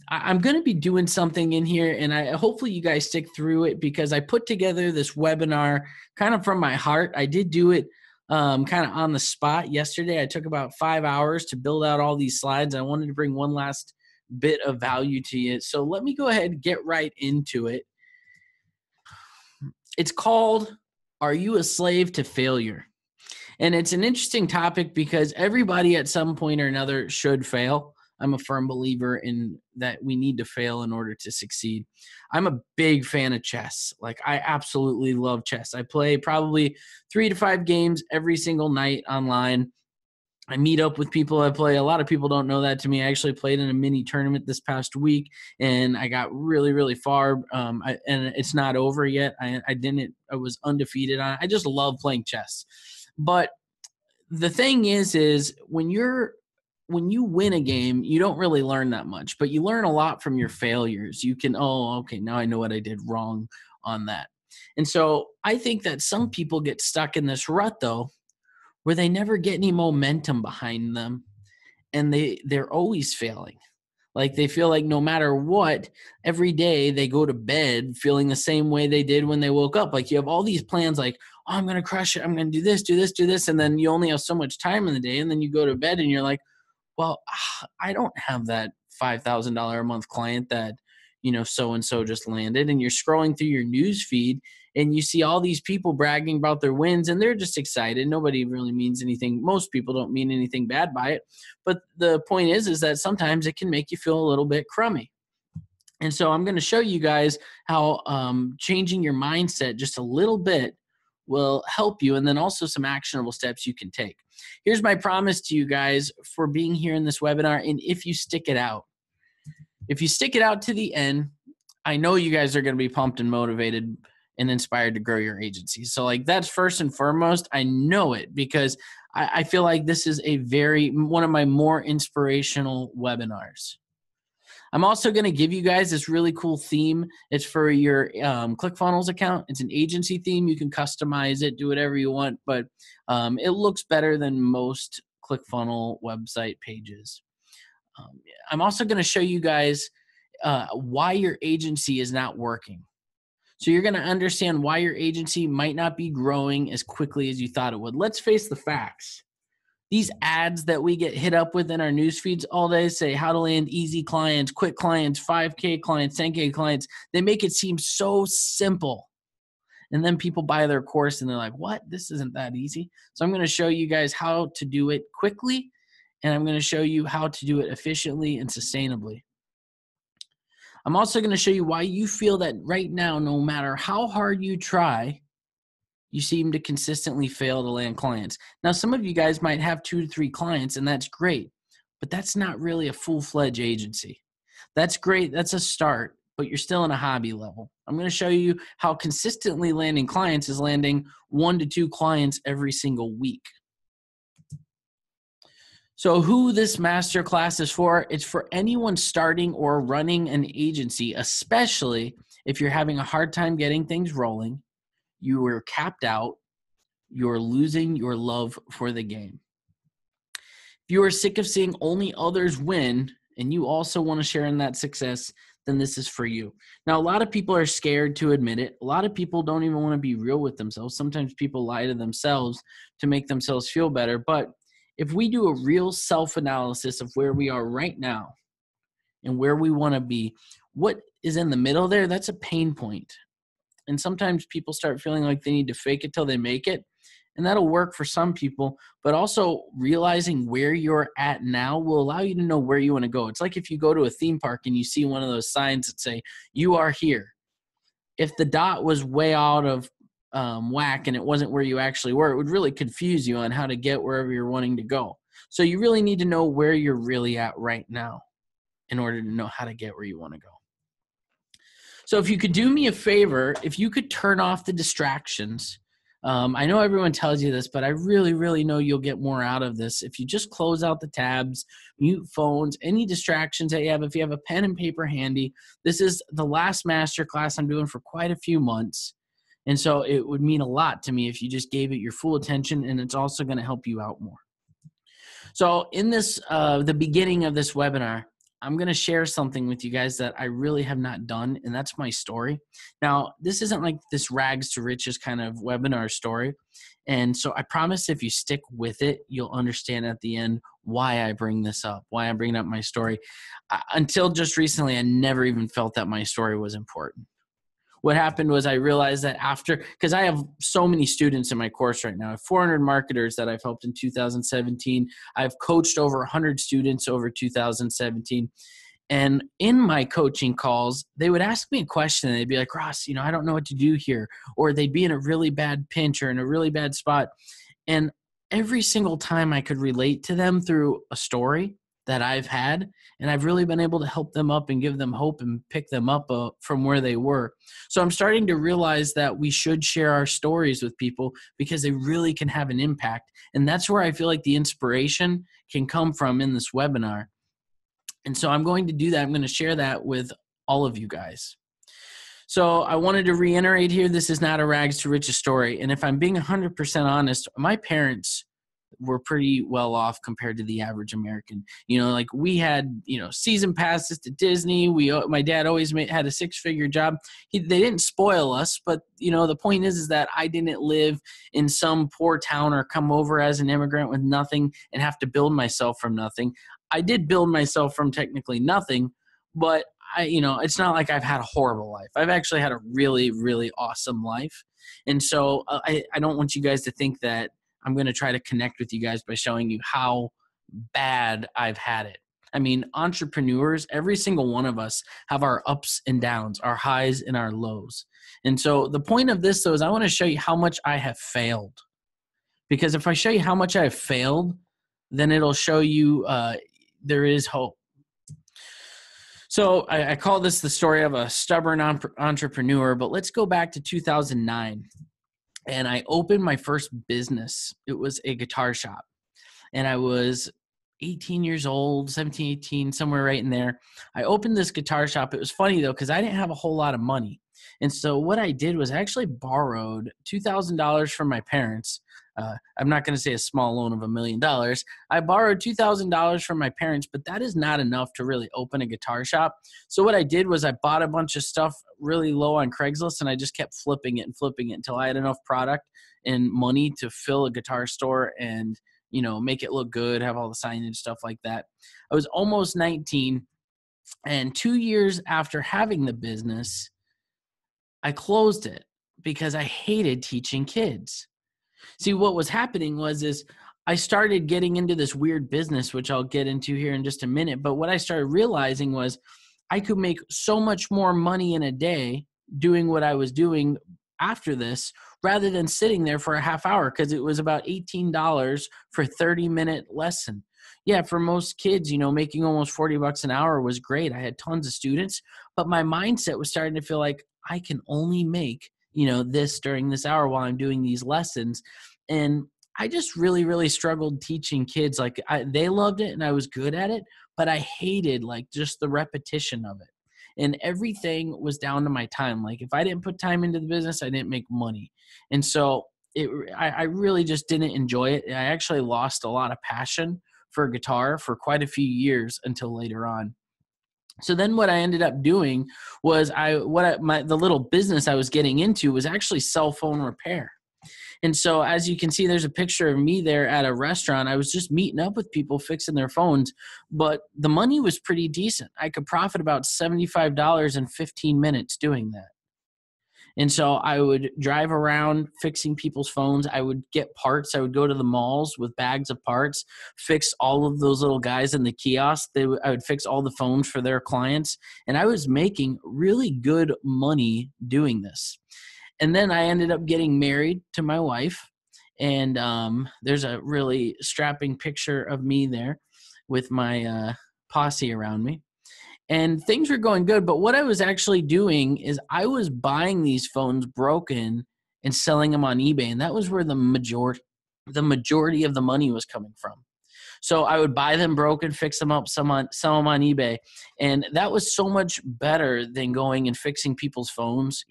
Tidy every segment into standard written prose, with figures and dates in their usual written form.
I'm going to be doing something in here, and hopefully you guys stick through it, because I put together this webinar kind of from my heart. I did do it kind of on the spot yesterday. I took about 5 hours to build out all these slides. I wanted to bring one last bit of value to you. So let me go ahead and get right into it. It's called, Are You a Slave to Failure? And it's an interesting topic because everybody at some point or another should fail. I'm a firm believer in that we need to fail in order to succeed. I'm a big fan of chess. Like, I absolutely love chess. I play probably 3 to 5 games every single night online. I meet up with people I play. A lot of people don't know that to me. I actually played in a mini tournament this past week, and I got really, really far. And it's not over yet. I was undefeated on it. I just love playing chess. But the thing is when you win a game, you don't really learn that much, but you learn a lot from your failures. You can, okay, now I know what I did wrong on that. And so I think that some people get stuck in this rut, though, where they never get any momentum behind them, and they're always failing. Like, they feel like no matter what, every day they go to bed feeling the same way they did when they woke up. Like, you have all these plans like, oh, I'm going to crush it. I'm going to do this, do this, do this. And then you only have so much time in the day. And then you go to bed and you're like, well, I don't have that $5,000 a month client that, so-and-so just landed. And you're scrolling through your news feed and you see all these people bragging about their wins, and they're just excited. Nobody really means anything. Most people don't mean anything bad by it. But the point is that sometimes it can make you feel a little bit crummy. And so I'm going to show you guys how changing your mindset just a little bit will help you, and then also some actionable steps you can take. Here's my promise to you guys for being here in this webinar, and if you stick it out. If you stick it out to the end, I know you guys are going to be pumped and motivated and inspired to grow your agency. So, like, that's first and foremost. I know it because I feel like this is one of my more inspirational webinars. I'm also going to give you guys this really cool theme. It's for your ClickFunnels account. It's an agency theme. You can customize it, do whatever you want, but it looks better than most ClickFunnels website pages. I'm also going to show you guys why your agency is not working. So you're going to understand why your agency might not be growing as quickly as you thought it would. Let's face the facts. These ads that we get hit up with in our news feeds all day say how to land easy clients, quick clients, 5K clients, 10K clients. They make it seem so simple. And then people buy their course and they're like, what? This isn't that easy. So I'm going to show you guys how to do it quickly, and I'm going to show you how to do it efficiently and sustainably. I'm also going to show you why you feel that right now, no matter how hard you try, you seem to consistently fail to land clients. Now, some of you guys might have 2 to 3 clients, and that's great, but that's not really a full-fledged agency. That's great. That's a start, but you're still in a hobby level. I'm going to show you how consistently landing clients is landing 1 to 2 clients every single week. So who this masterclass is for, it's for anyone starting or running an agency, especially if you're having a hard time getting things rolling, you are capped out, you're losing your love for the game. If you are sick of seeing only others win and you also want to share in that success, then this is for you. Now, a lot of people are scared to admit it. A lot of people don't even want to be real with themselves. Sometimes people lie to themselves to make themselves feel better. But if we do a real self-analysis of where we are right now and where we want to be, what is in the middle there, that's a pain point. And sometimes people start feeling like they need to fake it till they make it. And that'll work for some people, but also realizing where you're at now will allow you to know where you want to go. It's like if you go to a theme park and you see one of those signs that say, you are here. If the dot was way out of whack and it wasn't where you actually were, it would really confuse you on how to get wherever you're wanting to go. So you really need to know where you're really at right now in order to know how to get where you want to go. So if you could do me a favor, if you could turn off the distractions. I know everyone tells you this, but I really, really know you'll get more out of this if you just close out the tabs, mute phones, any distractions that you have. If you have a pen and paper handy, this is the last masterclass I'm doing for quite a few months. And so it would mean a lot to me if you just gave it your full attention, and it's also going to help you out more. So in this, the beginning of this webinar, I'm going to share something with you guys that I really have not done, and that's my story. Now, this isn't like this rags to riches kind of webinar story. And so I promise if you stick with it, you'll understand at the end why I bring this up, why I'm bringing up my story. Until just recently, I never even felt that my story was important. What happened was I realized that because I have so many students in my course right now, I have 400 marketers that I've helped in 2017. I've coached over 100 students over 2017. And in my coaching calls, they would ask me a question and they'd be like, Ross, I don't know what to do here. Or they'd be in a really bad pinch or in a really bad spot. And every single time I could relate to them through a story that I've had, and I've really been able to help them up and give them hope and pick them up from where they were. So I'm starting to realize that we should share our stories with people because they really can have an impact. And that's where I feel like the inspiration can come from in this webinar. And so I'm going to do that. I'm going to share that with all of you guys. So I wanted to reiterate here, this is not a rags to riches story. And if I'm being 100% honest, my parents were pretty well off compared to the average American. Like we had, season passes to Disney. My dad always had a 6-figure job. They didn't spoil us, but the point is that I didn't live in some poor town or come over as an immigrant with nothing and have to build myself from nothing. I did build myself from technically nothing, but it's not like I've had a horrible life. I've actually had a really, really awesome life. And so I don't want you guys to think that I'm going to try to connect with you guys by showing you how bad I've had it. I mean, entrepreneurs, every single one of us have our ups and downs, our highs and our lows. And so the point of this, though, is I want to show you how much I have failed. Because if I show you how much I have failed, then it'll show you there is hope. So I call this the story of a stubborn entrepreneur, but let's go back to 2009. And I opened my first business. It was a guitar shop. And I was 18 years old, 17, 18, somewhere right in there. I opened this guitar shop. It was funny, though, because I didn't have a whole lot of money. And so what I did was I actually borrowed $2,000 from my parents. I'm not going to say a small loan of $1 million. I borrowed $2,000 from my parents, but that is not enough to really open a guitar shop. So what I did was I bought a bunch of stuff really low on Craigslist, and I just kept flipping it until I had enough product and money to fill a guitar store and, make it look good, have all the signage, stuff like that. I was almost 19, and 2 years after having the business, I closed it because I hated teaching kids. See, what was happening is I started getting into this weird business, which I'll get into here in just a minute. But what I started realizing was I could make so much more money in a day doing what I was doing after this rather than sitting there for a half hour, because it was about $18 for a 30-minute lesson. Yeah, for most kids, making almost $40 an hour was great. I had tons of students, but my mindset was starting to feel like I can only make this during this hour while I'm doing these lessons. And I just really, really struggled teaching kids. Like they loved it and I was good at it, but I hated just the repetition of it. And everything was down to my time. Like if I didn't put time into the business, I didn't make money. And so I really just didn't enjoy it. I actually lost a lot of passion for guitar for quite a few years until later on. So then what I ended up doing was the little business I was getting into was actually cell phone repair. And so as you can see, there's a picture of me there at a restaurant. I was just meeting up with people fixing their phones, but the money was pretty decent. I could profit about $75 in 15 minutes doing that. And so I would drive around fixing people's phones. I would get parts. I would go to the malls with bags of parts, fix all of those little guys in the kiosk. I would fix all the phones for their clients. And I was making really good money doing this. And then I ended up getting married to my wife. And there's a really strapping picture of me there with my posse around me. And things were going good, but what I was actually doing is I was buying these phones broken and selling them on eBay, and that was where the majority of the money was coming from. So I would buy them broken, fix them up, sell them on eBay, and that was so much better than going and fixing people's phones,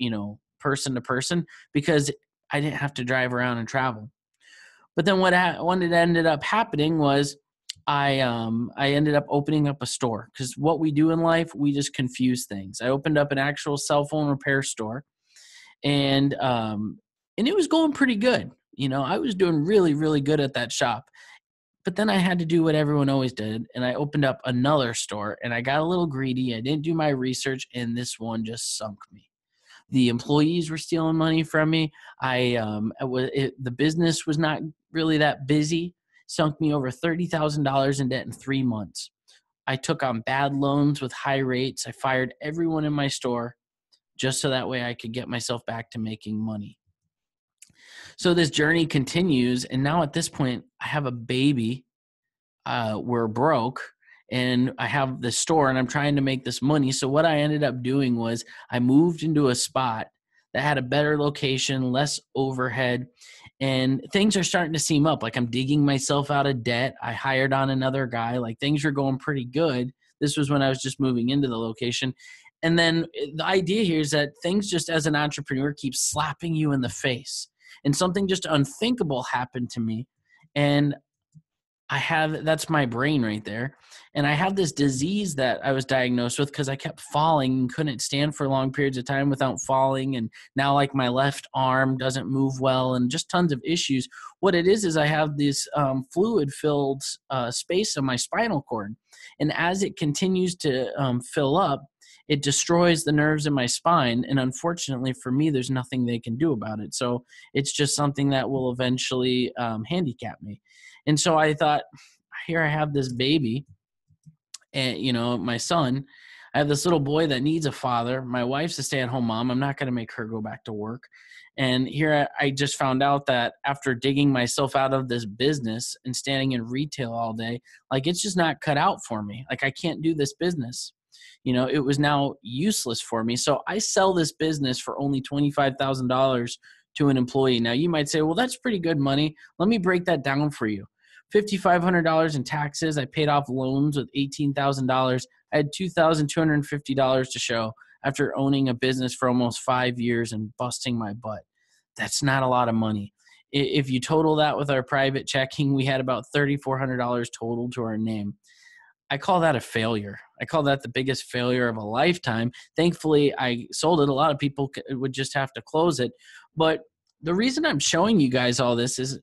person to person, because I didn't have to drive around and travel. But then what ended up happening was I ended up opening up a store, because what we do in life, we just confuse things. I opened up an actual cell phone repair store, and it was going pretty good. I was doing really, really good at that shop. But then I had to do what everyone always did, and I opened up another store, and I got a little greedy. I didn't do my research, and this one just sunk me. The employees were stealing money from me. The business was not really that busy. Sunk me over $30,000 in debt in 3 months. I took on bad loans with high rates. I fired everyone in my store just so that way I could get myself back to making money. So this journey continues, and now at this point, I have a baby. We're broke, and I have the store, and I'm trying to make this money. So what I ended up doing was I moved into a spot that had a better location, less overhead, and things are starting to seem up. Like, I'm digging myself out of debt. I hired on another guy. Like, things are going pretty good. This was when I was just moving into the location. And then the idea here is that things, just as an entrepreneur, keep slapping you in the face. And something just unthinkable happened to me. And that's my brain right there. And I have this disease that I was diagnosed with because I kept falling and couldn't stand for long periods of time without falling. And now, like, my left arm doesn't move well, and just tons of issues. What it is I have this fluid filled space in my spinal cord. And as it continues to fill up, it destroys the nerves in my spine. And unfortunately for me, there's nothing they can do about it. So it's just something that will eventually handicap me. And so I thought, here I have this baby, and my son. I have this little boy that needs a father. My wife's a stay-at-home mom. I'm not going to make her go back to work. And here I just found out that after digging myself out of this business and standing in retail all day, like, it's just not cut out for me. Like, I can't do this business. It was now useless for me. So I sell this business for only $25,000 to an employee. Now, you might say, well, that's pretty good money. Let me break that down for you. $5,500 in taxes. I paid off loans with $18,000. I had $2,250 to show after owning a business for almost 5 years and busting my butt. That's not a lot of money. If you total that with our private checking, we had about $3,400 total to our name. I call that a failure. I call that the biggest failure of a lifetime. Thankfully, I sold it. A lot of people would just have to close it. But the reason I'm showing you guys all this is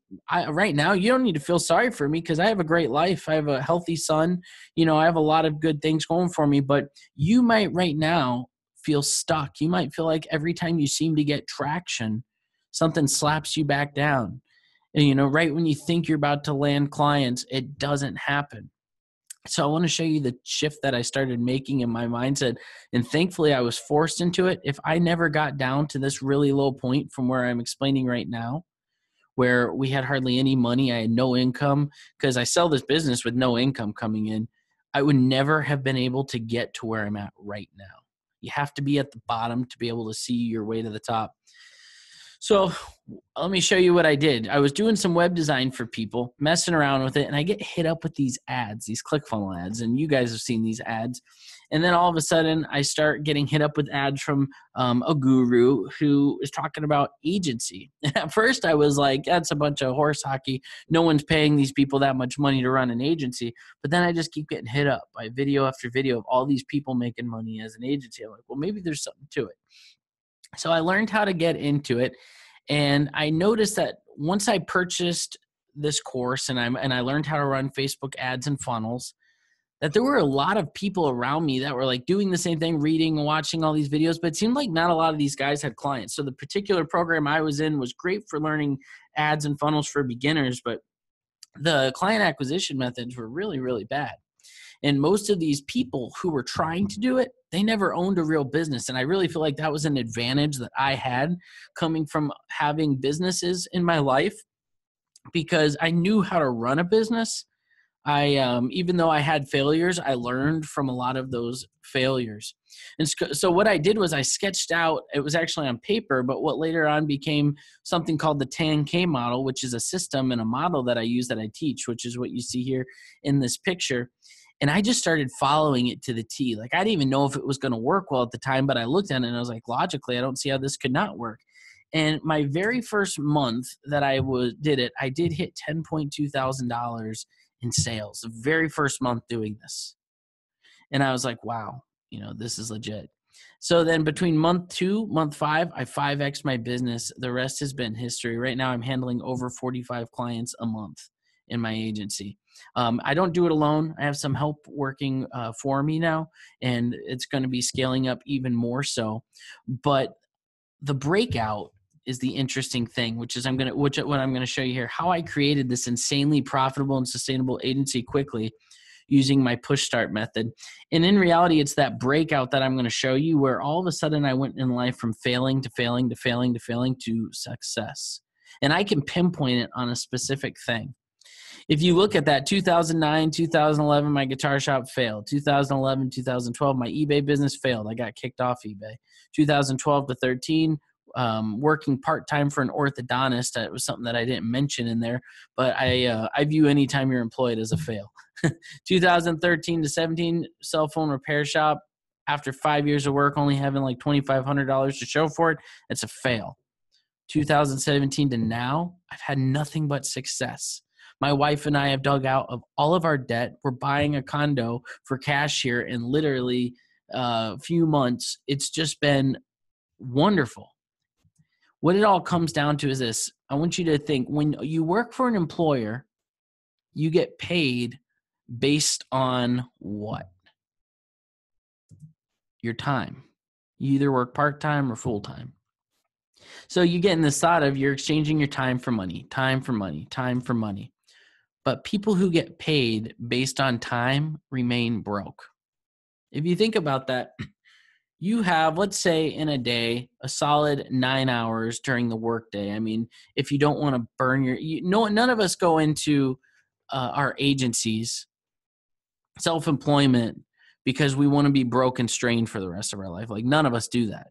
right now, you don't need to feel sorry for me, because I have a great life. I have a healthy son. I have a lot of good things going for me. But you might right now feel stuck. You might feel like every time you seem to get traction, something slaps you back down. And, right when you think you're about to land clients, it doesn't happen. So I want to show you the shift that I started making in my mindset. And thankfully, I was forced into it. If I never got down to this really low point from where I'm explaining right now, where we had hardly any money, I had no income, because I sell this business with no income coming in, I would never have been able to get to where I'm at right now. You have to be at the bottom to be able to see your way to the top. So let me show you what I did. I was doing some web design for people, messing around with it, and I get hit up with these ads, these ClickFunnels ads, and you guys have seen these ads. And then all of a sudden, I start getting hit up with ads from a guru who is talking about agency. And at first, I was like, that's a bunch of horse hockey. No one's paying these people that much money to run an agency. But then I just keep getting hit up by video after video of all these people making money as an agency. I'm like, well, maybe there's something to it. So I learned how to get into it, and I noticed that once I purchased this course and I learned how to run Facebook ads and funnels, that there were a lot of people around me that were like doing the same thing, reading and watching all these videos, but it seemed like not a lot of these guys had clients. So the particular program I was in was great for learning ads and funnels for beginners, but the client acquisition methods were really, really bad. And most of these people who were trying to do it, they never owned a real business. And I really feel like that was an advantage that I had coming from having businesses in my life, because I knew how to run a business. Even though I had failures, I learned from a lot of those failures. And so what I did was I sketched out, it was actually on paper, but what later on became something called the 10K model, which is a system and a model that I use that I teach, which is what you see here in this picture. And I just started following it to the T. Like, I didn't even know if it was going to work well at the time, but I looked at it and I was like, logically, I don't see how this could not work. And my very first month that I did it, I did hit $10,200 in sales, the very first month doing this. And I was like, wow, this is legit. So then between month 2, month 5, I 5X my business. The rest has been history. Right now I'm handling over 45 clients a month in my agency. I don't do it alone. I have some help working for me now, and it's going to be scaling up even more so. But the breakout is the interesting thing, which is what I'm going to show you here, how I created this insanely profitable and sustainable agency quickly using my push start method. And in reality, it's that breakout that I'm going to show you where all of a sudden I went in life from failing to failing to failing to failing to success. And I can pinpoint it on a specific thing. If you look at that 2009, 2011, my guitar shop failed. 2011, 2012, my eBay business failed. I got kicked off eBay. 2012 to 13, working part-time for an orthodontist. That was something that I didn't mention in there, but I view any time you're employed as a fail. 2013 to 17, cell phone repair shop. After 5 years of work, only having like $2,500 to show for it, it's a fail. 2017 to now, I've had nothing but success. My wife and I have dug out of all of our debt. We're buying a condo for cash here in literally a few months. It's just been wonderful. What it all comes down to is this. I want you to think, when you work for an employer, you get paid based on what? Your time. You either work part-time or full-time. So you get in this thought of you're exchanging your time for money, time for money, time for money. But people who get paid based on time remain broke. If you think about that, you have, let's say in a day, a solid 9 hours during the workday. I mean, if you don't want to burn none of us go into our agencies, self-employment, because we want to be broke and strained for the rest of our life. Like, none of us do that.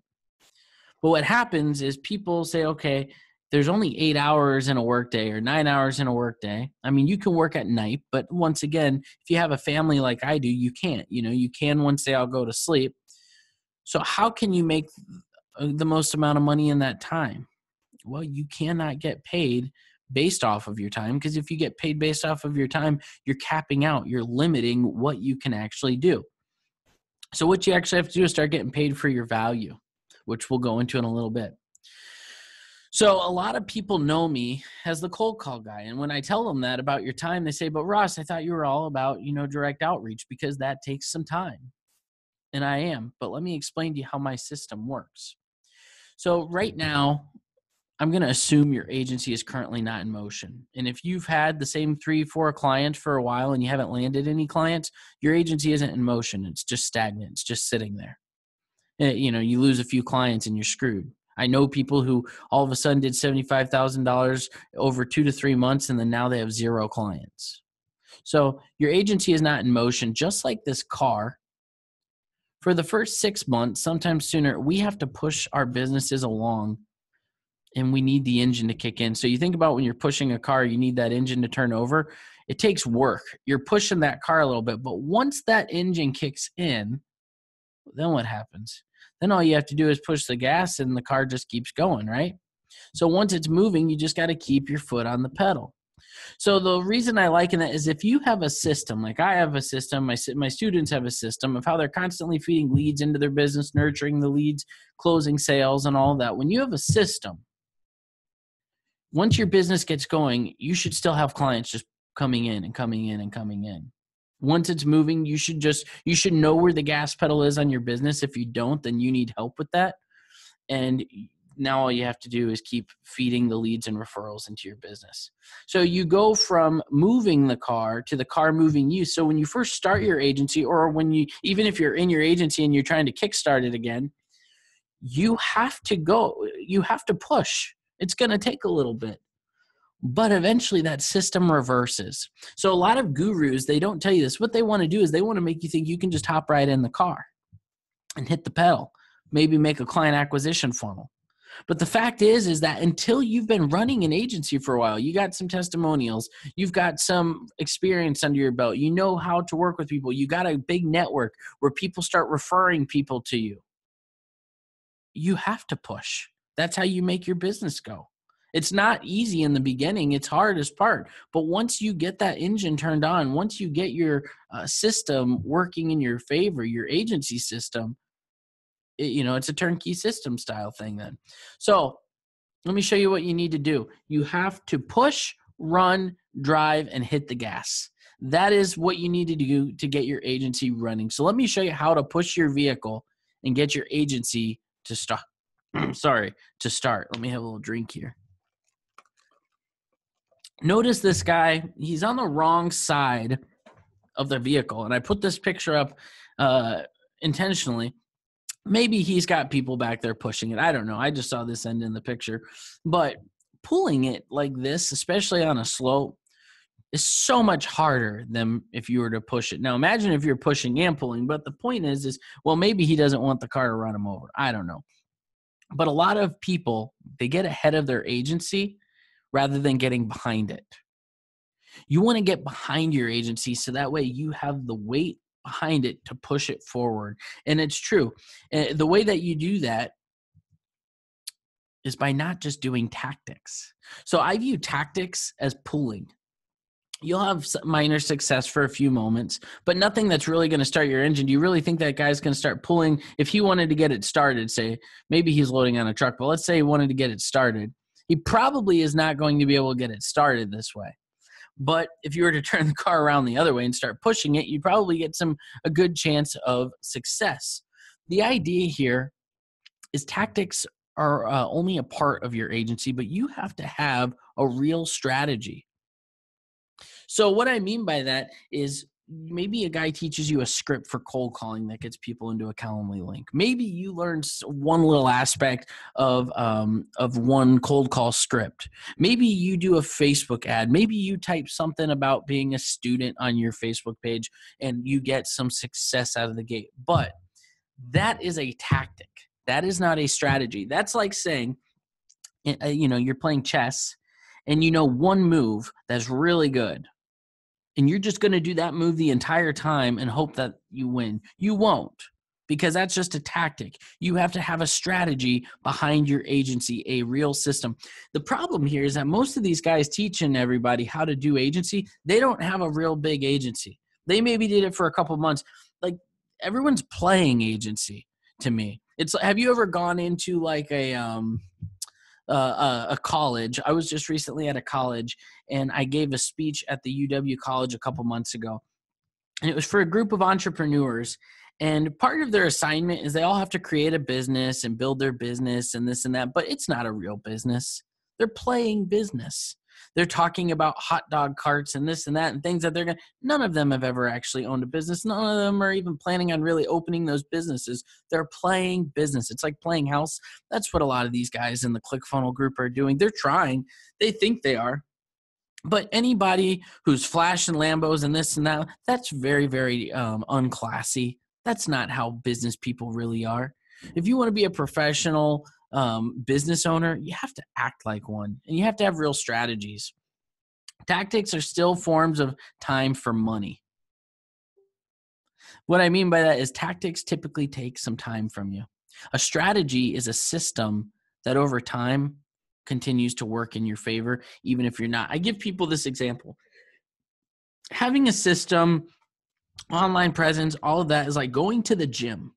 But what happens is people say, okay, there's only 8 hours in a workday or 9 hours in a workday. I mean, you can work at night, but once again, if you have a family like I do, you can't. You can one day I'll go to sleep. So how can you make the most amount of money in that time? Well, you cannot get paid based off of your time, because if you get paid based off of your time, you're capping out, you're limiting what you can actually do. So what you actually have to do is start getting paid for your value, which we'll go into in a little bit. So a lot of people know me as the cold call guy. And when I tell them that about your time, they say, but Ross, I thought you were all about, direct outreach, because that takes some time. And I am, but let me explain to you how my system works. So right now, I'm going to assume your agency is currently not in motion. And if you've had the same 3-4 clients for a while and you haven't landed any clients, your agency isn't in motion. It's just stagnant. It's just sitting there. You lose a few clients and you're screwed. I know people who all of a sudden did $75,000 over 2 to 3 months, and then now they have 0 clients. So your agency is not in motion, just like this car. For the first 6 months, sometimes sooner, we have to push our businesses along, and we need the engine to kick in. So you think about when you're pushing a car, you need that engine to turn over. It takes work. You're pushing that car a little bit, but once that engine kicks in, then what happens? Then all you have to do is push the gas and the car just keeps going, right? So once it's moving, you just got to keep your foot on the pedal. So the reason I liken that is if you have a system, like I have a system, my students have a system of how they're constantly feeding leads into their business, nurturing the leads, closing sales and all that. When you have a system, once your business gets going, you should still have clients just coming in and coming in and coming in. Once it's moving, you should know where the gas pedal is on your business. If you don't, then you need help with that. And now all you have to do is keep feeding the leads and referrals into your business. So you go from moving the car to the car moving you. So when you first start your agency, or even if you're in your agency and you're trying to kickstart it again, you have to push. It's going to take a little bit. But eventually that system reverses. So a lot of gurus, they don't tell you this. What they want to do is they want to make you think you can just hop right in the car and hit the pedal, maybe make a client acquisition funnel. But the fact is that until you've been running an agency for a while, you got some testimonials, you've got some experience under your belt, you know how to work with people, you got a big network where people start referring people to you. You have to push. That's how you make your business go. It's not easy in the beginning. It's hardest part. But once you get that engine turned on, once you get your system working in your favor, your agency system, it's a turnkey system style thing then. So let me show you what you need to do. You have to push, run, drive, and hit the gas. That is what you need to do to get your agency running. So let me show you how to push your vehicle and get your agency to start. to start. Let me have a little drink here. Notice this guy, he's on the wrong side of the vehicle. And I put this picture up intentionally. Maybe he's got people back there pushing it. I don't know. I just saw this end in the picture. But pulling it like this, especially on a slope, is so much harder than if you were to push it. Now, imagine if you're pushing and pulling. But the point is, well, maybe he doesn't want the car to run him over. I don't know. But a lot of people, they get ahead of their agency rather than getting behind it. You want to get behind your agency so that way you have the weight behind it to push it forward. And it's true. The way that you do that is by not just doing tactics. So I view tactics as pulling. You'll have minor success for a few moments, but nothing that's really going to start your engine. Do you really think that guy's going to start pulling? If he wanted to get it started, say, maybe he's loading on a truck, but let's say he wanted to get it started. He probably is not going to be able to get it started this way. But if you were to turn the car around the other way and start pushing it, you'd probably get a good chance of success. The idea here is tactics are only a part of your agency, but you have to have a real strategy. So what I mean by that is maybe a guy teaches you a script for cold calling that gets people into a Calendly link. Maybe you learned one little aspect of one cold call script. Maybe you do a Facebook ad. Maybe you type something about being a student on your Facebook page and you get some success out of the gate. But that is a tactic. That is not a strategy. That's like saying, you're playing chess and you know one move that's really good. And you're just going to do that move the entire time and hope that you win. You won't, because that's just a tactic. You have to have a strategy behind your agency, a real system. The problem here is that most of these guys teaching everybody how to do agency, they don't have a real big agency. They maybe did it for a couple months. Like, everyone's playing agency to me. It's, have you ever gone into like a college? I was just recently at a college and I gave a speech at the UW college a couple months ago. And it was for a group of entrepreneurs. And part of their assignment is they all have to create a business and build their business and this and that, but it's not a real business. They're playing business. They're talking about hot dog carts and this and that and things that they're going to, none of them have ever actually owned a business. None of them are even planning on really opening those businesses. They're playing business. It's like playing house. That's what a lot of these guys in the ClickFunnels group are doing. They're trying. They think they are. But anybody who's flashing Lambos and this and that, that's very, very unclassy. That's not how business people really are. If you want to be a professional business owner, you have to act like one, and you have to have real strategies. Tactics are still forms of time for money. What I mean by that is tactics typically take some time from you. A strategy is a system that over time continues to work in your favor, even if you're not. I give people this example. Having a system, online presence, all of that is like going to the gym.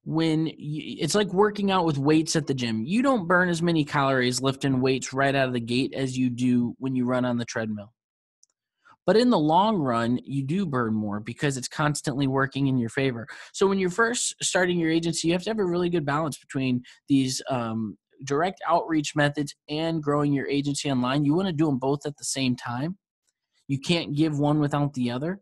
It's like working out with weights at the gym. You don't burn as many calories lifting weights right out of the gate as you do when you run on the treadmill. But in the long run, you do burn more because it's constantly working in your favor. So when you're first starting your agency, you have to have a really good balance between these direct outreach methods and growing your agency online. You want to do them both at the same time. You can't give one without the other,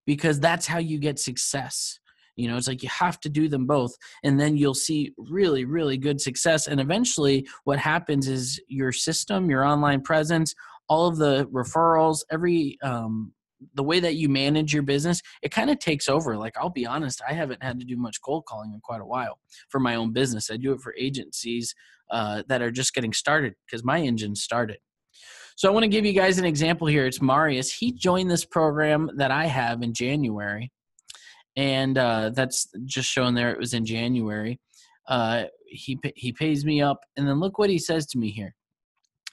because that's how you get success. It's like you have to do them both, and then you'll see really, really good success. And eventually what happens is your system, your online presence, all of the referrals, the way that you manage your business, it kind of takes over. Like, I'll be honest, I haven't had to do much cold calling in quite a while for my own business. I do it for agencies that are just getting started because my engine started. So I want to give you guys an example here. It's Marius. He joined this program that I have in January. And that's just showing there it was in January. He pays me up. And then look what he says to me here.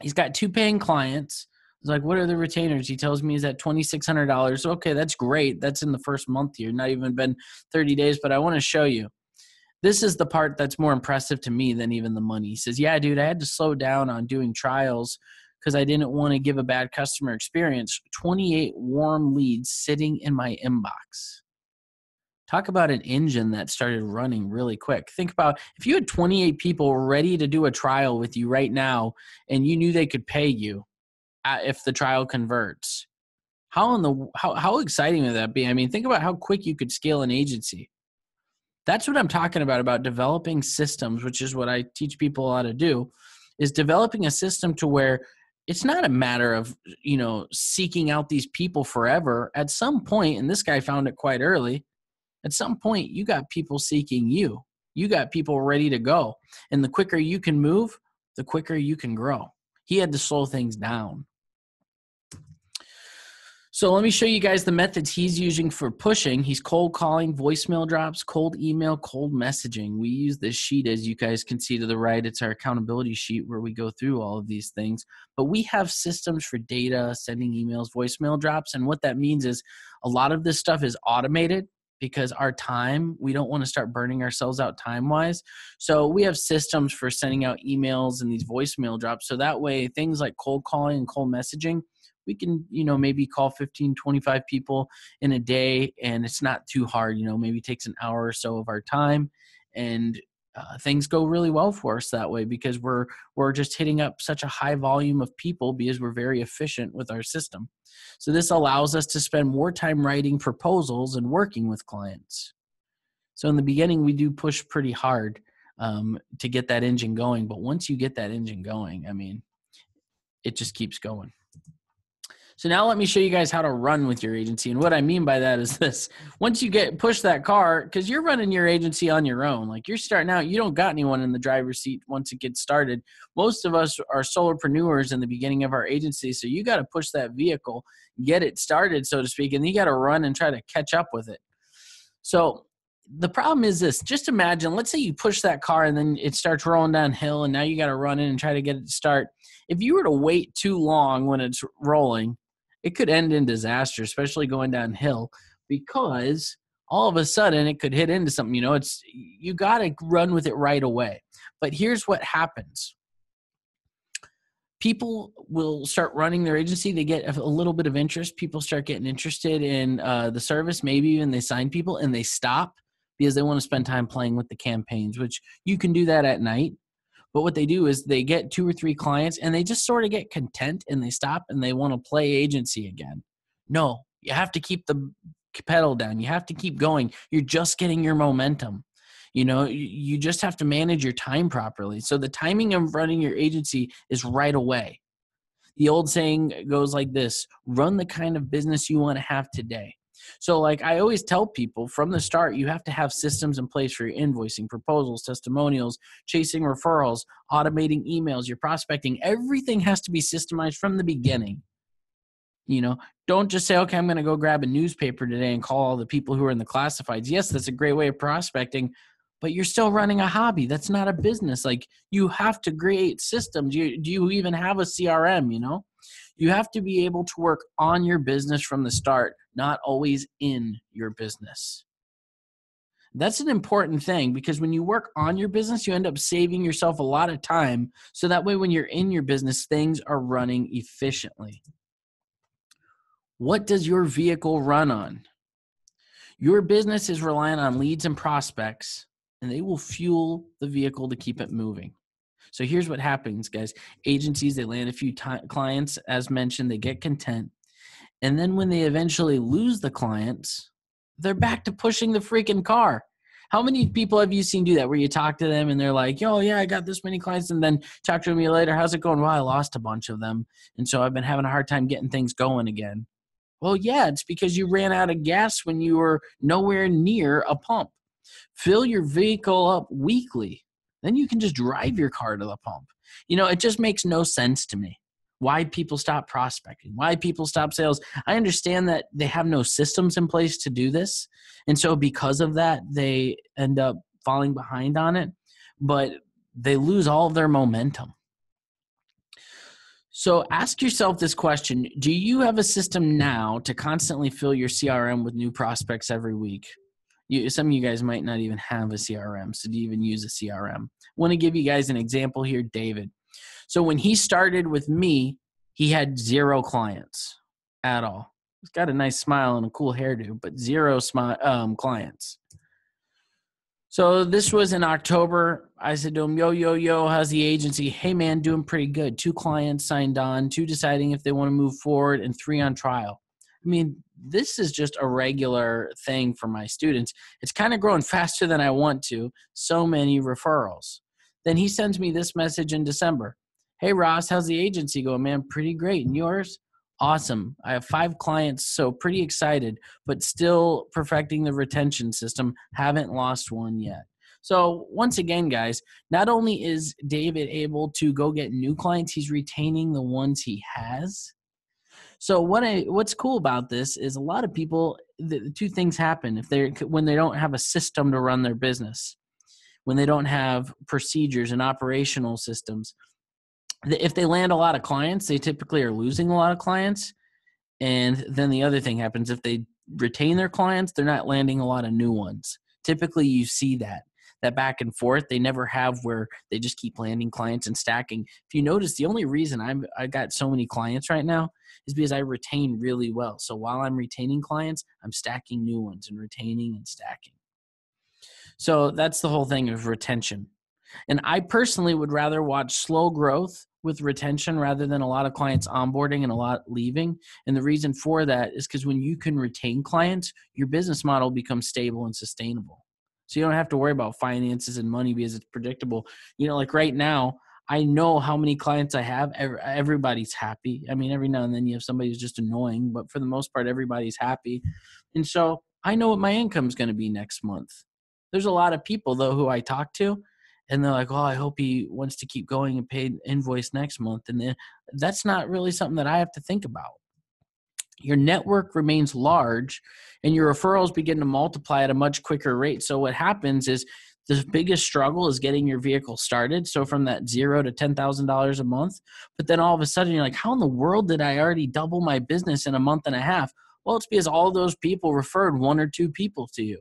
He's got 2 paying clients. I was like, what are the retainers? He tells me he's at $2,600. Okay, that's great. That's in the first month here. Not even been 30 days, but I want to show you. This is the part that's more impressive to me than even the money. He says, yeah, dude, I had to slow down on doing trials because I didn't want to give a bad customer experience. 28 warm leads sitting in my inbox. Talk about an engine that started running really quick. Think about if you had 28 people ready to do a trial with you right now and you knew they could pay you if the trial converts. How exciting would that be? I mean, think about how quick you could scale an agency. That's what I'm talking about developing systems, which is what I teach people how to do, is developing a system to where it's not a matter of, seeking out these people forever. At some point, and this guy found it quite early, at some point you got people seeking you. You got people ready to go. And the quicker you can move, the quicker you can grow. He had to slow things down. So let me show you guys the methods he's using for pushing. He's cold calling, voicemail drops, cold email, cold messaging. We use this sheet, as you guys can see to the right. It's our accountability sheet where we go through all of these things. But we have systems for data, sending emails, voicemail drops. And what that means is a lot of this stuff is automated because our time, we don't want to start burning ourselves out time-wise. So we have systems for sending out emails and these voicemail drops. So that way, things like cold calling and cold messaging, we can, maybe call 15, 25 people in a day, and it's not too hard, maybe takes an hour or so of our time, and things go really well for us that way because we're just hitting up such a high volume of people because we're very efficient with our system. So this allows us to spend more time writing proposals and working with clients. So in the beginning, we do push pretty hard to get that engine going, but once you get that engine going, I mean, it just keeps going. So now let me show you guys how to run with your agency. And what I mean by that is this. Once you push that car, because you're running your agency on your own. Like you're starting out, you don't got anyone in the driver's seat once it gets started. Most of us are solopreneurs in the beginning of our agency. So you got to push that vehicle, get it started, so to speak, and you got to run and try to catch up with it. So the problem is this. Just imagine, let's say you push that car and then it starts rolling downhill and now you got to run in and try to get it to start. If you were to wait too long when it's rolling, it could end in disaster, especially going downhill, because all of a sudden it could hit into something. You got to run with it right away. But here's what happens. People will start running their agency. They get a little bit of interest. People start getting interested in the service. Maybe even they sign people and they stop because they want to spend time playing with the campaigns, which you can do that at night. But what they do is they get 2 or 3 clients and they just sort of get content and they stop and they want to play agency again. No, you have to keep the pedal down. You have to keep going. You're just getting your momentum. You just have to manage your time properly. So the timing of running your agency is right away. The old saying goes like this: run the kind of business you want to have today. So like I always tell people from the start, you have to have systems in place for your invoicing, proposals, testimonials, chasing referrals, automating emails, your prospecting. Everything has to be systemized from the beginning. Don't just say, okay, I'm going to go grab a newspaper today and call all the people who are in the classifieds. Yes, that's a great way of prospecting, but you're still running a hobby. That's not a business. Like you have to create systems. Do you even have a CRM, You have to be able to work on your business from the start, not always in your business. That's an important thing because when you work on your business, you end up saving yourself a lot of time. So that way, when you're in your business, things are running efficiently. What does your vehicle run on? Your business is relying on leads and prospects, and they will fuel the vehicle to keep it moving. So here's what happens, guys. Agencies, they land a few clients, as mentioned, they get content. And then when they eventually lose the clients, they're back to pushing the freaking car. How many people have you seen do that where you talk to them and they're like, oh, yeah, I got this many clients, and then talk to me later, how's it going? Well, I lost a bunch of them, and so I've been having a hard time getting things going again. Well, yeah, it's because you ran out of gas when you were nowhere near a pump. Fill your vehicle up weekly. Then you can just drive your car to the pump. It just makes no sense to me. Why people stop prospecting, why people stop sales. I understand that they have no systems in place to do this. And so because of that, they end up falling behind on it, but they lose all of their momentum. So ask yourself this question. Do you have a system now to constantly fill your CRM with new prospects every week? Some of you guys might not even have a CRM. So do you even use a CRM? I want to give you guys an example here, David. So when he started with me, he had 0 clients at all. He's got a nice smile and a cool hairdo, but 0 clients. So this was in October. I said to him, yo, how's the agency? Hey, man, doing pretty good. 2 clients signed on, 2 deciding if they want to move forward, and 3 on trial. I mean, this is just a regular thing for my students. It's kind of growing faster than I want to. So many referrals. Then he sends me this message in December. Hey, Ross, how's the agency going, man? Pretty great. And yours? Awesome. I have 5 clients, so pretty excited, but still perfecting the retention system. Haven't lost one yet. So once again, guys, not only is David able to go get new clients, he's retaining the ones he has. So what's cool about this is a lot of people, the 2 things happen when they don't have a system to run their business, when they don't have procedures and operational systems. If they land a lot of clients, they typically are losing a lot of clients. And then the other thing happens, if they retain their clients, they're not landing a lot of new ones. Typically, you see that back and forth. They never have where they just keep landing clients and stacking. If you notice, the only reason I got so many clients right now is because I retain really well. So while I'm retaining clients, I'm stacking new ones and retaining and stacking. So that's the whole thing of retention. And I personally would rather watch slow growth with retention rather than a lot of clients onboarding and a lot leaving. And the reason for that is because when you can retain clients, your business model becomes stable and sustainable. So you don't have to worry about finances and money because it's predictable. Like right now, I know how many clients I have. Everybody's happy. I mean, every now and then you have somebody who's just annoying, but for the most part, everybody's happy. And so I know what my income is going to be next month. There's a lot of people, though, who I talk to, and they're like, oh, I hope he wants to keep going and pay invoice next month. And then that's not really something that I have to think about. Your network remains large and your referrals begin to multiply at a much quicker rate. So what happens is the biggest struggle is getting your vehicle started. So from that $0 to $10,000 a month, but then all of a sudden you're like, how in the world did I already double my business in a month and a half? Well, it's because all those people referred 1 or 2 people to you.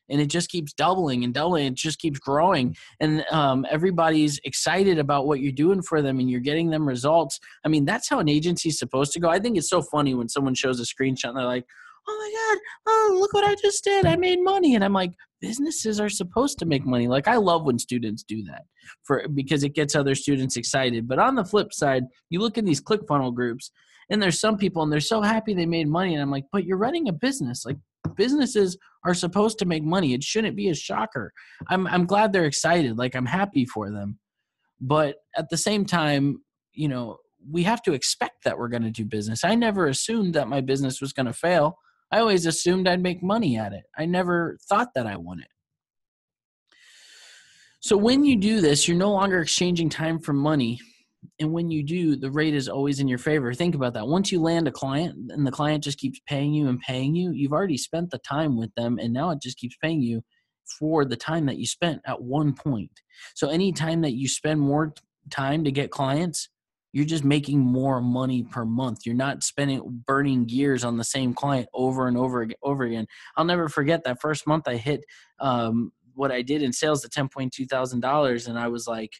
And it just keeps doubling and doubling. It just keeps growing. And everybody's excited about what you're doing for them and you're getting them results. I mean, that's how an agency is supposed to go. I think it's so funny when someone shows a screenshot and they're like, oh my God, oh, look what I just did. I made money. And I'm like, businesses are supposed to make money. Like I love when students do that because it gets other students excited. But on the flip side, you look in these ClickFunnels groups and there's some people and they're so happy they made money. And I'm like, but you're running a business. Like businesses are supposed to make money. It shouldn't be a shocker. I'm glad they're excited. Like I'm happy for them. But at the same time, we have to expect that we're going to do business. I never assumed that my business was going to fail. I always assumed I'd make money at it. I never thought that I won it. So when you do this, you're no longer exchanging time for money. And when you do, the rate is always in your favor. Think about that. Once you land a client and the client just keeps paying you and paying you, you've already spent the time with them. And now it just keeps paying you for the time that you spent at one point. So any time that you spend more time to get clients, you're just making more money per month. You're not burning gears on the same client over and over again. I'll never forget that first month I hit what I did in sales at $10,200. And I was like,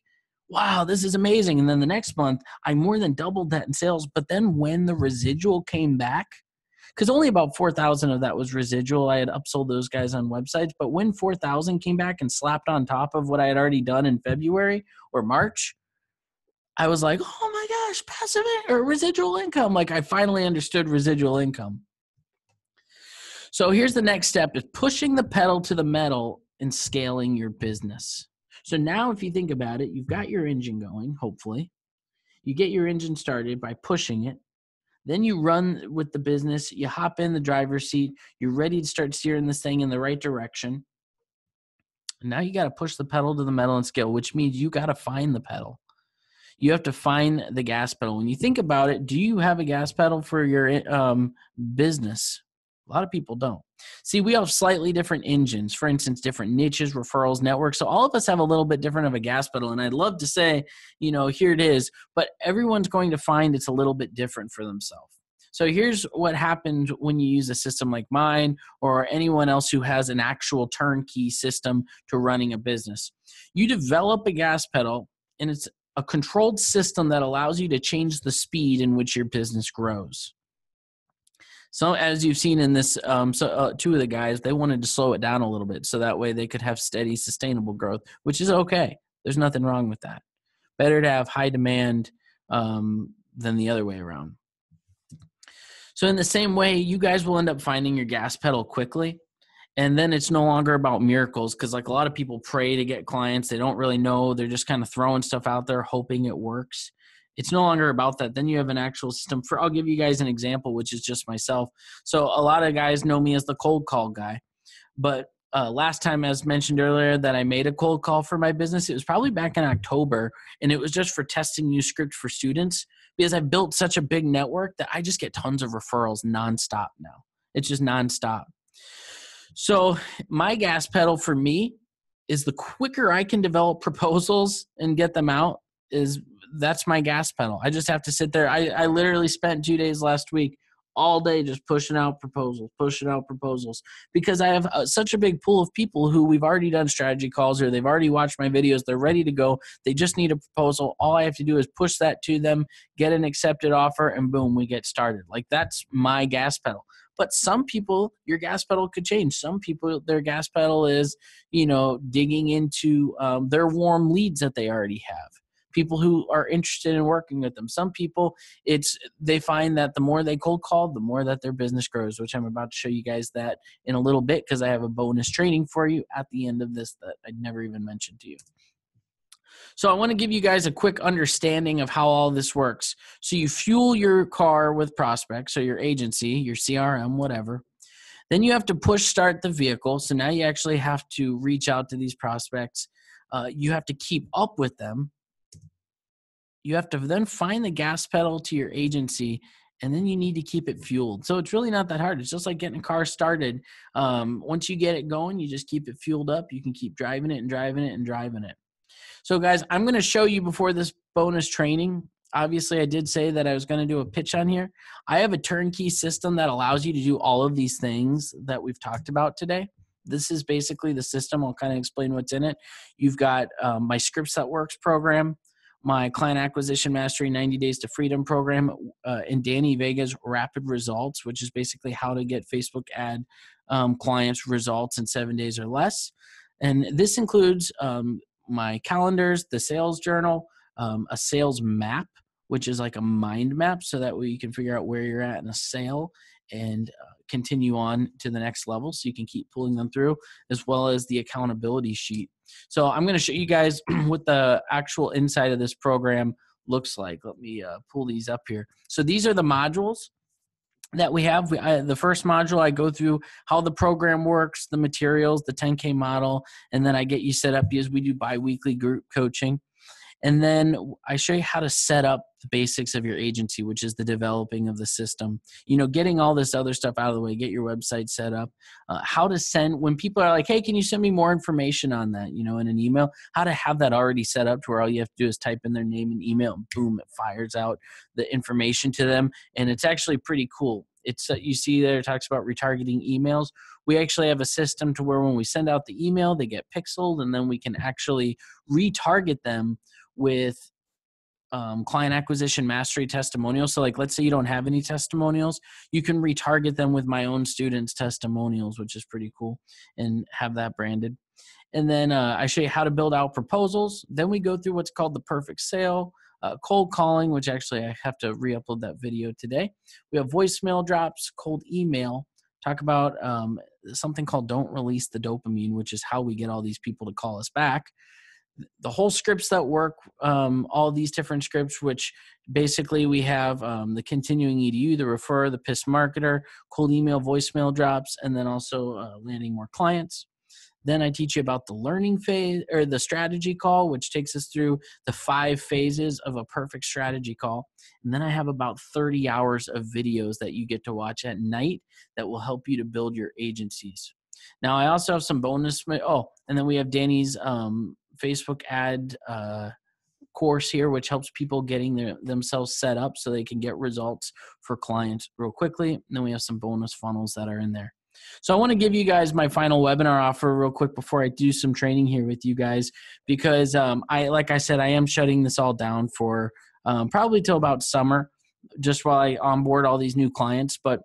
wow, this is amazing. And then the next month, I more than doubled that in sales. But then when the residual came back, because only about 4,000 of that was residual, I had upsold those guys on websites. But when 4,000 came back and slapped on top of what I had already done in February or March, I was like, oh my gosh, passive or residual income. Like I finally understood residual income. So here's the next step is pushing the pedal to the metal and scaling your business. So now if you think about it, you've got your engine going, hopefully. You get your engine started by pushing it. Then you run with the business. You hop in the driver's seat. You're ready to start steering this thing in the right direction. And now you got to push the pedal to the metal and scale, which means you got to find the pedal. You have to find the gas pedal. When you think about it, do you have a gas pedal for your business? A lot of people don't. See, we have slightly different engines, for instance, different niches, referrals, networks. So all of us have a little bit different of a gas pedal. And I'd love to say, here it is, but everyone's going to find it's a little bit different for themselves. So here's what happened when you use a system like mine or anyone else who has an actual turnkey system to running a business. You develop a gas pedal, and it's a controlled system that allows you to change the speed in which your business grows. So as you've seen in this, two of the guys, they wanted to slow it down a little bit so that way they could have steady, sustainable growth, which is okay. There's nothing wrong with that. Better to have high demand than the other way around. So in the same way, you guys will end up finding your gas pedal quickly. And then it's no longer about miracles, because like a lot of people pray to get clients. They don't really know. They're just kind of throwing stuff out there, hoping it works. It's no longer about that. Then you have an actual system. I'll give you guys an example, which is just myself. So a lot of guys know me as the cold call guy. But last time, as mentioned earlier, that I made a cold call for my business, it was probably back in October. And it was just for testing new scripts for students, because I've built such a big network that I just get tons of referrals nonstop now. It's just nonstop. So my gas pedal for me is the quicker I can develop proposals and get them out, that's my gas pedal. I just have to sit there. I literally spent 2 days last week all day just pushing out proposals, because I have such a big pool of people who we've already done strategy calls, or they've already watched my videos. They're ready to go. They just need a proposal. All I have to do is push that to them, get an accepted offer, and boom, we get started. Like, that's my gas pedal. But some people, your gas pedal could change. Some people, their gas pedal is, digging into their warm leads that they already have. People who are interested in working with them. Some people, they find that the more they cold call, the more that their business grows, which I'm about to show you guys that in a little bit, because I have a bonus training for you at the end of this that I'd never even mentioned to you. So I want to give you guys a quick understanding of how all this works. So you fuel your car with prospects, so your agency, your CRM, whatever. Then you have to push start the vehicle. So now you actually have to reach out to these prospects. You have to keep up with them. You have to then find the gas pedal to your agency, and then you need to keep it fueled. So it's really not that hard. It's just like getting a car started. Once you get it going, you just keep it fueled up. You can keep driving it and driving it and driving it. So guys, I'm going to show you before this bonus training. Obviously, I did say that I was going to do a pitch on here. I have a turnkey system that allows you to do all of these things that we've talked about today. This is basically the system. I'll kind of explain what's in it. You've got my Scripts That Works program, my Client Acquisition Mastery 90 Days to Freedom program, and Danny Vega's Rapid Results, which is basically how to get Facebook ad clients results in 7 days or less. And this includes my calendars, the sales journal, a sales map, which is like a mind map, so that way you can figure out where you're at in a sale and continue on to the next level, so you can keep pulling them through, as well as the accountability sheet. So I'm going to show you guys what the actual inside of this program looks like. Let me pull these up here. So these are the modules that we have. The first module, I go through how the program works, the materials, the 10K model, and then I get you set up, because we do bi-weekly group coaching. And then I show you how to set up the basics of your agency, which is the developing of the system. Getting all this other stuff out of the way, get your website set up, how to send, when people are like, hey, can you send me more information on that, in an email, how to have that already set up to where all you have to do is type in their name and email, and boom, it fires out the information to them. And it's actually pretty cool. It's you see there, it talks about retargeting emails. We actually have a system to where when we send out the email, they get pixeled, and then we can actually retarget them with client acquisition mastery testimonials. So like, let's say you don't have any testimonials, you can retarget them with my own students' testimonials, which is pretty cool, and have that branded. And then I show you how to build out proposals. Then we go through what's called the perfect sale, cold calling, which actually I have to re-upload that video today. We have voicemail drops, cold email, talk about something called don't release the dopamine, which is how we get all these people to call us back. The whole Scripts That Work, all these different scripts, which basically we have the continuing EDU, the refer, the PIS marketer, cold email, voicemail drops, and then also landing more clients. Then I teach you about the learning phase or the strategy call, which takes us through the 5 phases of a perfect strategy call. And then I have about 30 hours of videos that you get to watch at night that will help you to build your agencies. Now, I also have some bonus. Oh, and then we have Danny's Facebook ad course here, which helps people getting themselves set up so they can get results for clients real quickly. And then we have some bonus funnels that are in there. So I want to give you guys my final webinar offer real quick before I do some training here with you guys, because like I said, I am shutting this all down for probably till about summer, just while I onboard all these new clients. But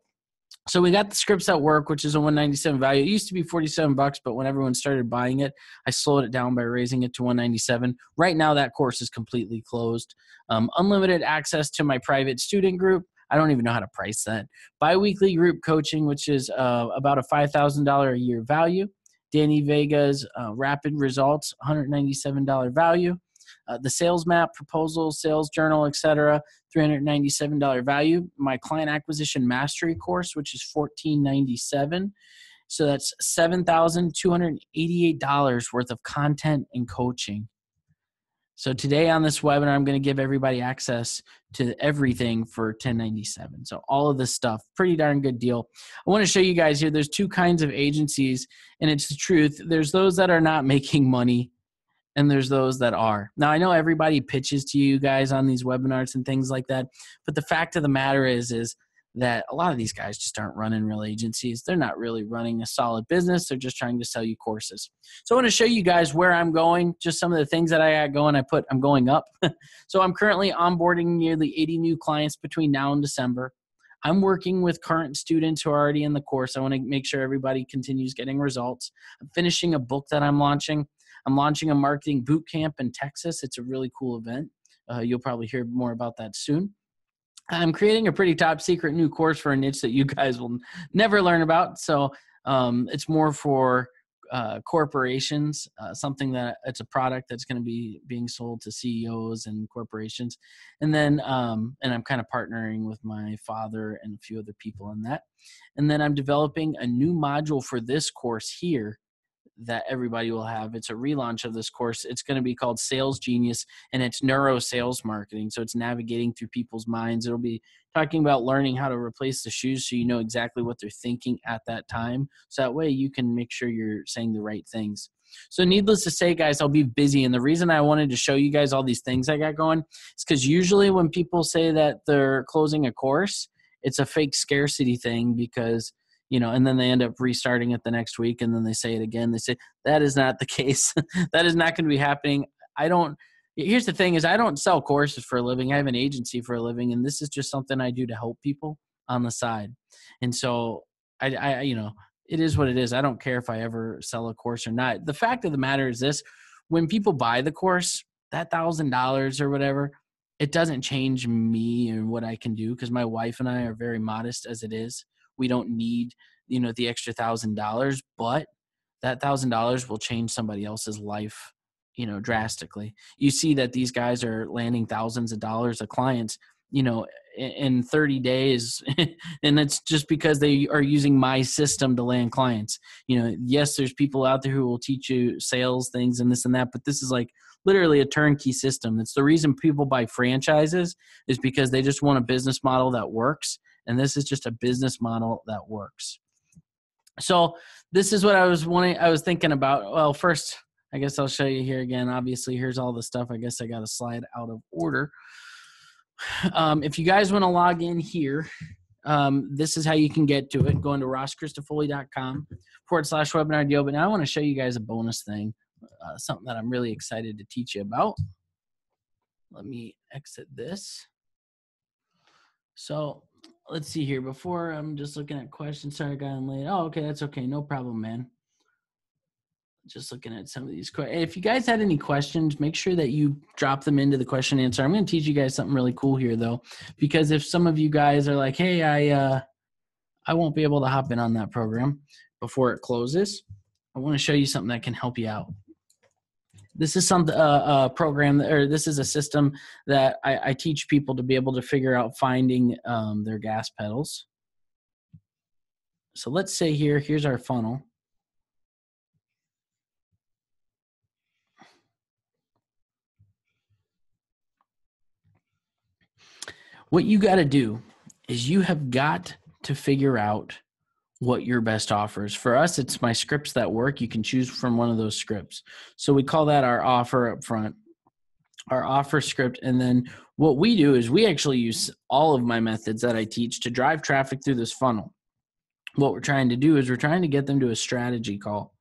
so we got the Scripts at Work, which is a $197 value. It used to be $47, but when everyone started buying it, I slowed it down by raising it to $197. Right now, that course is completely closed. Unlimited access to my private student group. I don't even know how to price that. Biweekly group coaching, which is about a $5,000 a year value. Danny Vega's rapid results, $197 value. The sales map, proposal, sales journal, etc., $397 value. My client acquisition mastery course, which is $1,497. So that's $7,288 worth of content and coaching. So today on this webinar, I'm going to give everybody access to everything for $1,097. So all of this stuff, pretty darn good deal. I want to show you guys here, there's 2 kinds of agencies, and it's the truth. There's those that are not making money, and there's those that are. Now, I know everybody pitches to you guys on these webinars and things like that, but the fact of the matter is that a lot of these guys just aren't running real agencies. They're not really running a solid business. They're just trying to sell you courses. So I want to show you guys where I'm going, just some of the things that I got going. I'm going up. So I'm currently onboarding nearly 80 new clients between now and December. I'm working with current students who are already in the course. I want to make sure everybody continues getting results. I'm finishing a book that I'm launching. I'm launching a marketing boot camp in Texas. It's a really cool event. You'll probably hear more about that soon. I'm creating a pretty top secret new course for a niche that you guys will never learn about. So it's more for corporations, something that it's a product that's going to be being sold to CEOs and corporations. And then, and I'm kind of partnering with my father and a few other people in that. And then I'm developing a new module for this course here that everybody will have. It's a relaunch of this course. It's going to be called Sales Genius, and it's neuro sales marketing. So it's navigating through people's minds. It'll be talking about learning how to replace the shoes so you know exactly what they're thinking at that time. So that way you can make sure you're saying the right things. So needless to say, guys, I'll be busy. And the reason I wanted to show you guys all these things I got going is because usually when people say that they're closing a course, it's a fake scarcity thing because and then they end up restarting it the next week, and then they say it again. They say, that is not the case. That is not going to be happening. Here's the thing is I don't sell courses for a living. I have an agency for a living, and this is just something I do to help people on the side. And so I it is what it is. I don't care if I ever sell a course or not. The fact of the matter is this, when people buy the course, that $1,000 or whatever, it doesn't change me and what I can do because my wife and I are very modest as it is. We don't need, the extra $1,000, but that $1,000 will change somebody else's life, drastically. You see that these guys are landing thousands of dollars of clients, in 30 days. And it's just because they are using my system to land clients. Yes, there's people out there who will teach you sales things and this and that, but this is like literally a turnkey system. It's the reason people buy franchises is because they just want a business model that works. And this is just a business model that works. So this is what I was thinking about. Well, first, I guess I'll show you here again. Obviously, here's all the stuff. I guess I got to slide out of order. If you guys want to log in here, this is how you can get to it. Going to rosschristofoli.com/webinar deal. But now I want to show you guys a bonus thing, something that I'm really excited to teach you about. Let me exit this. So let's see here. Before I'm just looking at questions. Sorry, I got in late. Oh, okay. That's okay. No problem, man. Just looking at some of these questions. If you guys had any questions, make sure that you drop them into the question and answer. I'm going to teach you guys something really cool here, though, because if some of you guys are like, hey, I won't be able to hop in on that program before it closes, I want to show you something that can help you out. This is a program, or this is a system that I teach people to be able to figure out finding their gas pedals. So let's say here's our funnel. What you got to do is you have got to figure out what your best offer is. For us, it's my scripts that work. You can choose from one of those scripts. So we call that our offer up front, our offer script. And then what we do is we actually use all of my methods that I teach to drive traffic through this funnel. What we're trying to do is we're trying to get them to a strategy call.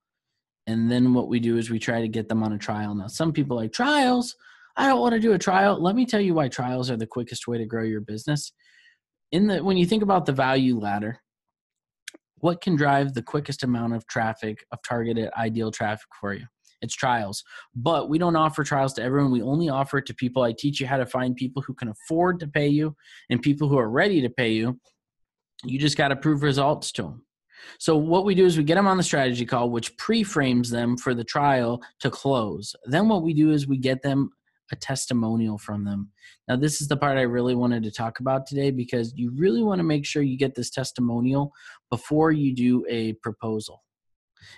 And then what we do is we try to get them on a trial. Now, some people are like, trials? I don't want to do a trial. Let me tell you why trials are the quickest way to grow your business. When you think about the value ladder, what can drive the quickest amount of traffic, of targeted ideal traffic for you? It's trials. But we don't offer trials to everyone. We only offer it to people. I teach you how to find people who can afford to pay you and people who are ready to pay you. You just got to prove results to them. So what we do is we get them on the strategy call, which pre-frames them for the trial to close. Then what we do is we get them a testimonial from them. Now, this is the part I really wanted to talk about today, because you really want to make sure you get this testimonial before you do a proposal.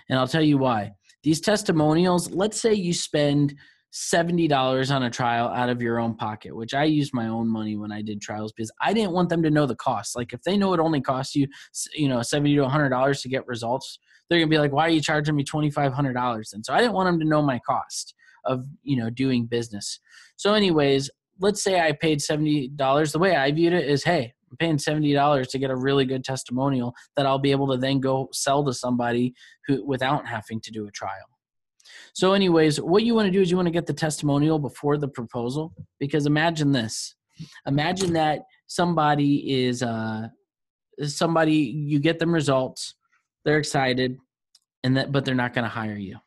And I'll tell you why. These testimonials, let's say you spend $70 on a trial out of your own pocket, which I used my own money when I did trials because I didn't want them to know the cost. Like if they know it only costs you, $70 to $100 to get results, they're going to be like, why are you charging me $2,500? And so I didn't want them to know my cost of, doing business. So anyways, let's say I paid $70. The way I viewed it is, hey, I'm paying $70 to get a really good testimonial that I'll be able to then go sell to somebody without having to do a trial. So anyways, what you want to do is you want to get the testimonial before the proposal, because imagine this. Imagine that somebody is you get them results, they're excited, but they're not going to hire you.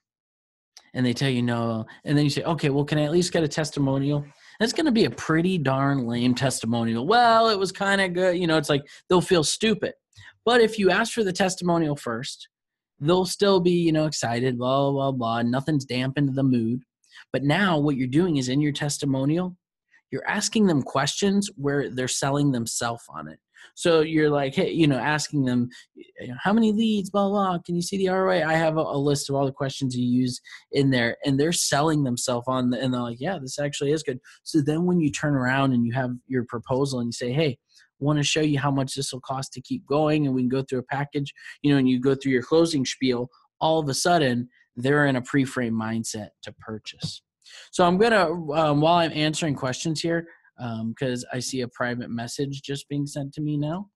And they tell you no. And then you say, okay, well, can I at least get a testimonial? That's going to be a pretty darn lame testimonial. Well, it was kind of good. It's like they'll feel stupid. But if you ask for the testimonial first, they'll still be, excited, blah, blah, blah. Nothing's dampened the mood. But now what you're doing is in your testimonial, you're asking them questions where they're selling themselves on it. So you're like, hey, asking them, how many leads, blah, blah. Can you see the ROI? I have a list of all the questions you use in there, and they're selling themselves on, and they're like, yeah, this actually is good. So then when you turn around and you have your proposal and you say, hey, want to show you how much this will cost to keep going, and we can go through a package, and you go through your closing spiel, all of a sudden they're in a pre-frame mindset to purchase. So I'm going to, while I'm answering questions here, because I see a private message just being sent to me now,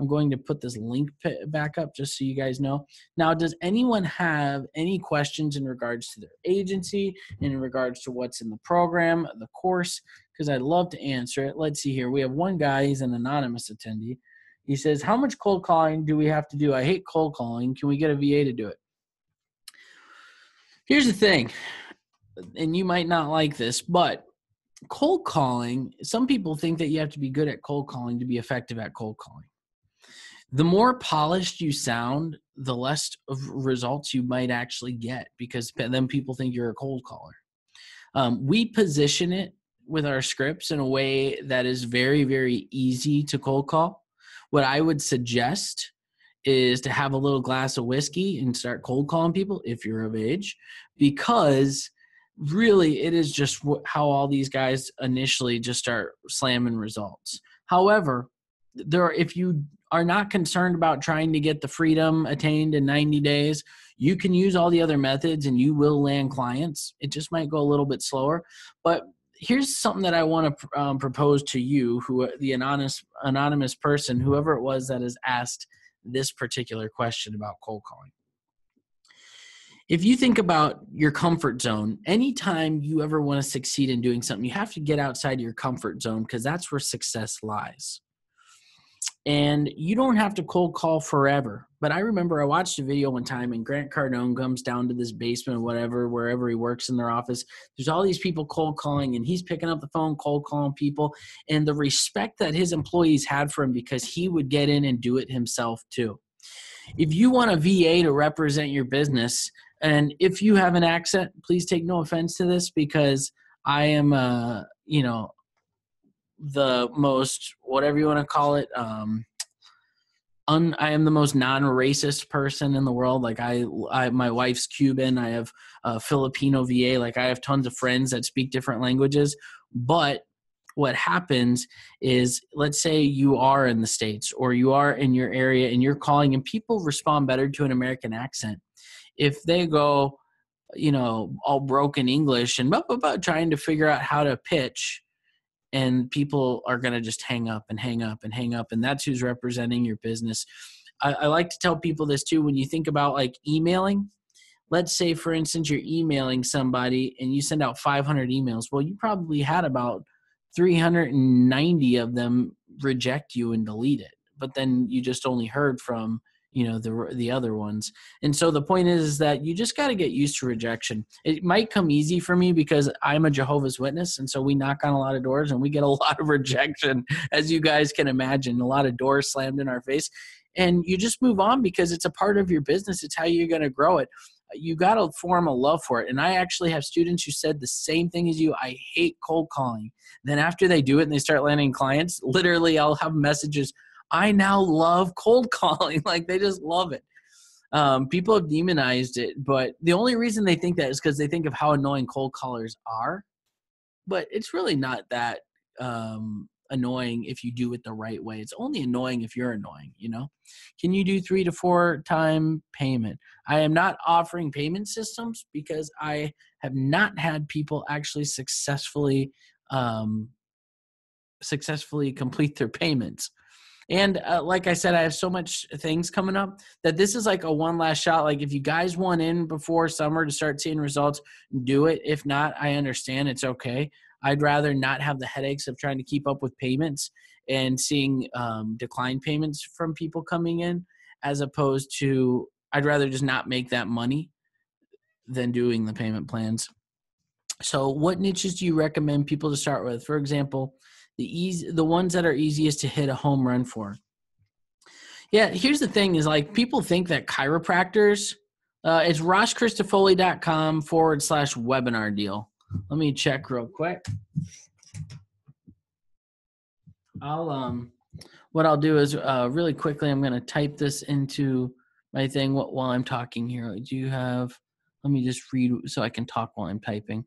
I'm going to put this link back up just so you guys know. Now, does anyone have any questions in regards to their agency, in regards to what's in the program, the course? Because I'd love to answer it. Let's see here. We have one guy. He's an anonymous attendee. He says, how much cold calling do we have to do? I hate cold calling. Can we get a VA to do it? Here's the thing, and you might not like this, but cold calling, some people think that you have to be good at cold calling to be effective at cold calling. The more polished you sound, the less of results you might actually get, because then people think you're a cold caller. We position it with our scripts in a way that is very, very easy to cold call. What I would suggest is to have a little glass of whiskey and start cold calling people if you're of age, because really it is just how all these guys initially just start slamming results. However, if you are not concerned about trying to get the freedom attained in 90 days, you can use all the other methods and you will land clients. It just might go a little bit slower. But here's something that I want to propose to you, the anonymous person, whoever it was that has asked this particular question about cold calling. If you think about your comfort zone, anytime you ever want to succeed in doing something, you have to get outside your comfort zone, because that's where success lies. And you don't have to cold call forever. But I remember I watched a video one time, and Grant Cardone comes down to this basement or wherever he works in their office. There's all these people cold calling, and he's picking up the phone, cold calling people. And the respect that his employees had for him, because he would get in and do it himself too. If you want a VA to represent your business, and if you have an accent, please take no offense to this, because I am, the most, whatever you want to call it, I am the most non-racist person in the world. Like my wife's Cuban. I have a Filipino VA. Like I have tons of friends that speak different languages, but what happens is, let's say you are in the States or you are in your area and you're calling, and people respond better to an American accent. If they go, all broken English and trying to figure out how to pitch, and people are going to just hang up and hang up and hang up. And that's who's representing your business. I like to tell people this too. When you think about like emailing, let's say, for instance, you're emailing somebody and you send out 500 emails. Well, you probably had about 390 of them reject you and delete it. But then you just only heard from, the other ones. And so the point is that you just got to get used to rejection. It might come easy for me because I'm a Jehovah's Witness. And so we knock on a lot of doors and we get a lot of rejection, as you guys can imagine, a lot of doors slammed in our face. And you just move on because it's a part of your business. It's how you're going to grow it. You got to form a love for it. And I actually have students who said the same thing as you. I hate cold calling. Then after they do it and they start landing clients, literally I'll have messages, I now love cold calling. Like they just love it. People have demonized it, but the only reason they think that is because they think of how annoying cold callers are. But it's really not that annoying if you do it the right way. It's only annoying if you're annoying, Can you do 3 to 4 time payment? I am not offering payment systems because I have not had people actually successfully complete their payments. And like I said, I have so much things coming up that this is like a one last shot. Like if you guys want in before summer to start seeing results, do it. If not, I understand. It's okay. I'd rather not have the headaches of trying to keep up with payments and seeing declined payments from people coming in, as opposed to I'd rather just not make that money than doing the payment plans. So what niches do you recommend people to start with? For example, the ones that are easiest to hit a home run for. Yeah, here's the thing is like people think that chiropractors, it's rosschristofoli.com/webinar deal. Let me check real quick. What I'll do is really quickly, I'm going to type this into my thing while I'm talking here. Let me just read so I can talk while I'm typing.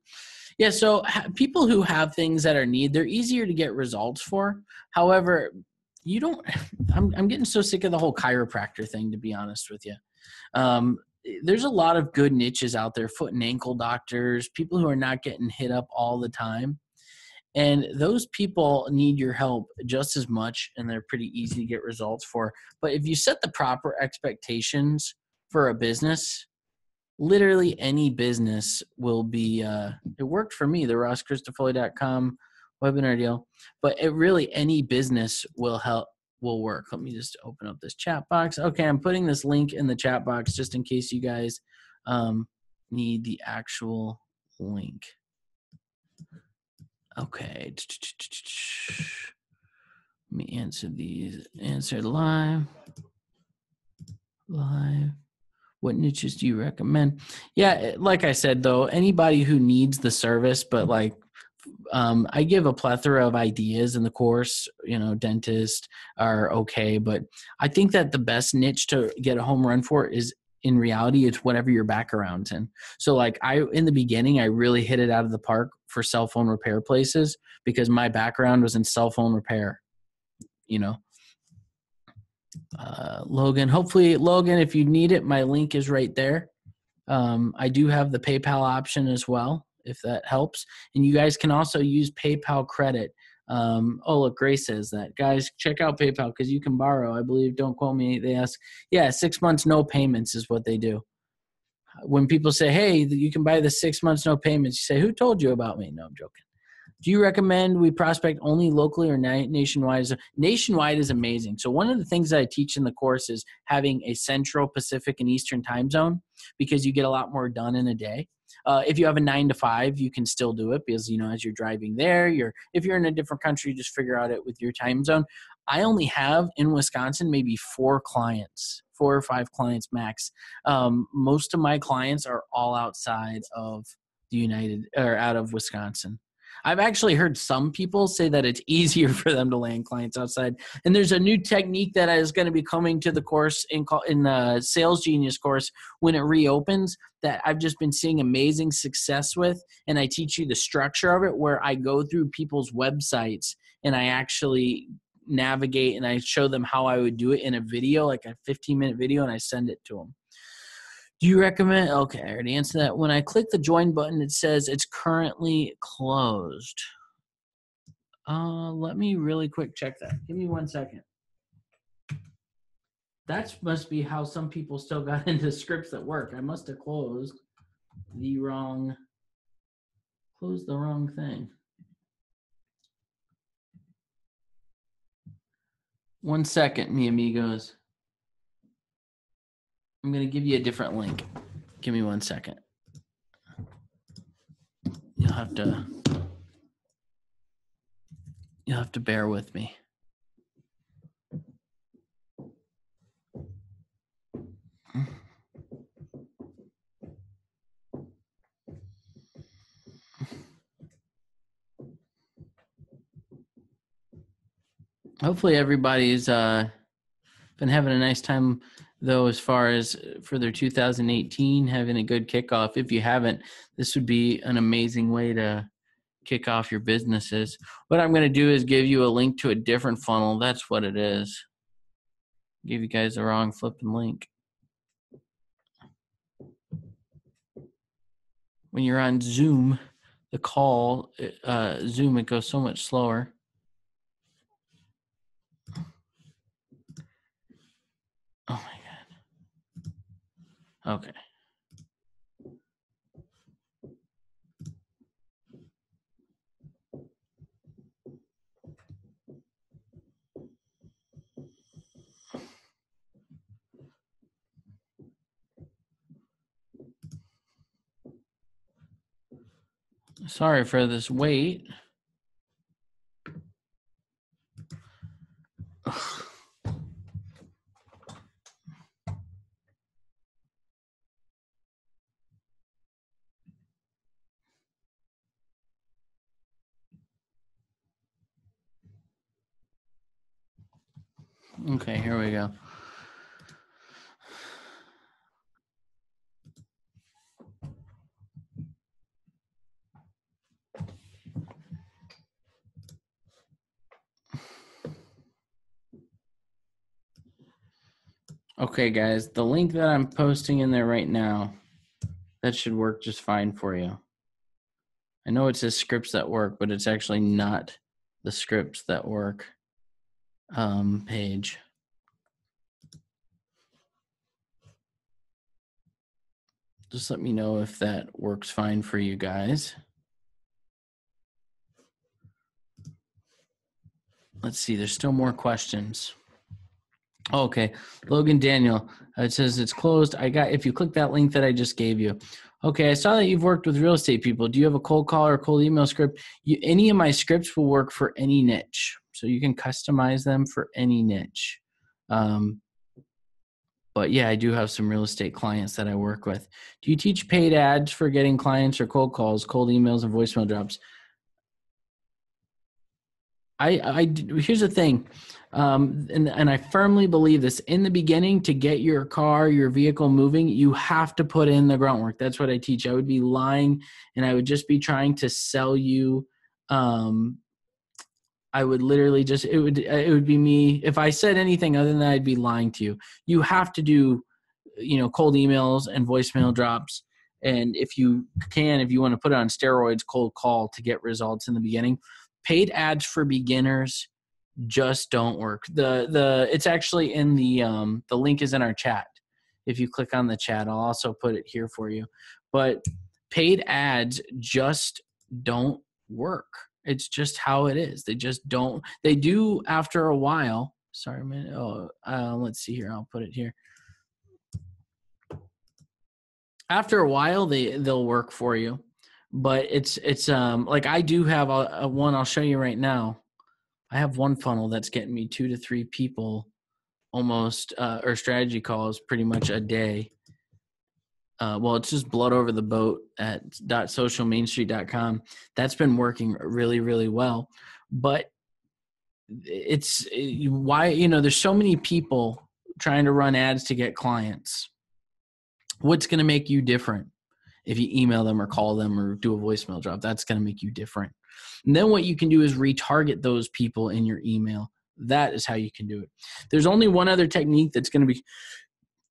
Yeah, so people who have things that are they're easier to get results for. However, I'm getting so sick of the whole chiropractor thing, to be honest with you. There's a lot of good niches out there, foot and ankle doctors, people who are not getting hit up all the time. And those people need your help just as much, and they're pretty easy to get results for. But if you set the proper expectations for a business, literally any business will be it worked for me, the rosschristofoli.com webinar deal, but any business will work. Let me just open up this chat box. Okay, I'm putting this link in the chat box just in case you guys need the actual link. Okay, let me answer live. What niches do you recommend? Yeah, like I said, though, anybody who needs the service, but I give a plethora of ideas in the course, dentists are okay, but I think that the best niche to get a home run for is, in reality, it's whatever your background's in. So in the beginning, I really hit it out of the park for cell phone repair places because my background was in cell phone repair, Logan, if you need it, my link is right there. I do have the PayPal option as well, if that helps. And you guys can also use PayPal credit. Look, Grace says that. Guys, check out PayPal because you can borrow. I believe, don't quote me, they ask, 6 months, no payments is what they do. When people say, hey, you can buy the 6 months, no payments, you say, who told you about me? No, I'm joking. Do you recommend we prospect only locally or nationwide? Nationwide is amazing. So one of the things that I teach in the course is having a Central, Pacific, and Eastern time zone because you get a lot more done in a day. If you have a 9 to 5, you can still do it because, as you're driving there, if you're in a different country, just figure out it with your time zone. I only have in Wisconsin maybe 4 or 5 clients max. Most of my clients are all outside of out of Wisconsin. I've actually heard some people say that it's easier for them to land clients outside. And there's a new technique that is going to be coming to the course in the Sales Genius course when it reopens that I've just been seeing amazing success with. And I teach you the structure of it where I go through people's websites and I actually navigate and I show them how I would do it in a video, like a 15-minute video, and I send it to them. Do you recommend? Okay, I already answered that. When I click the join button, it says it's currently closed. Let me really quick check that. Give me 1 second. That must be how some people still got into scripts that work. I must have closed the wrong thing. 1 second, mi amigos. I'm going to give you a different link. Give me 1 second. You'll have to bear with me. Hopefully everybody's been having a nice time, though, as far as for their 2018, having a good kickoff. If you haven't, this would be an amazing way to kick off your businesses. What I'm going to do is give you a link to a different funnel. That's what it is. Give you guys the wrong flipping link. When you're on Zoom, the call, Zoom, it goes so much slower. Oh my God. Okay. Sorry for this wait. Okay, here we go. Okay, guys, the link that I'm posting in there right now, that should work just fine for you. I know it says scripts that work, but it's actually not the scripts that work page. Just let me know if that works fine for you guys. Let's see, there's still more questions. Okay, Logan Daniel, it says it's closed. If you click that link that I just gave you. Okay, I saw that you've worked with real estate people. Do you have a cold call or cold email script? Any of my scripts will work for any niche. So you can customize them for any niche. But yeah, I do have some real estate clients that I work with. Do you teach paid ads for getting clients or cold calls, cold emails, and voicemail drops? Here's the thing, and I firmly believe this. In the beginning, to get your car, your vehicle moving, you have to put in the grunt work. That's what I teach. I would be lying, and I would just be trying to sell you. I would literally just it would be me. If I said anything other than that, I'd be lying to you. You have to do, cold emails and voicemail drops. And if you want to put it on steroids, cold call to get results in the beginning. Paid ads for beginners just don't work. It's actually in the link is in our chat. If you click on the chat, I'll also put it here for you. But paid ads just don't work. It's just how it is. They just don't. They do after a while. Sorry, man. Let's see here. I'll put it here. After a while, they'll work for you. But it's like I do have a one I'll show you right now. I have one funnel that's getting me 2 to 3 people almost or strategy calls pretty much a day. well, it's just blood over the boat at .socialmainstreet.com. That's been working really, really well. But it's why, there's so many people trying to run ads to get clients. What's going to make you different? If you email them or call them or do a voicemail drop, that's going to make you different. And then what you can do is retarget those people in your email. That is how you can do it. There's only one other technique that's going to be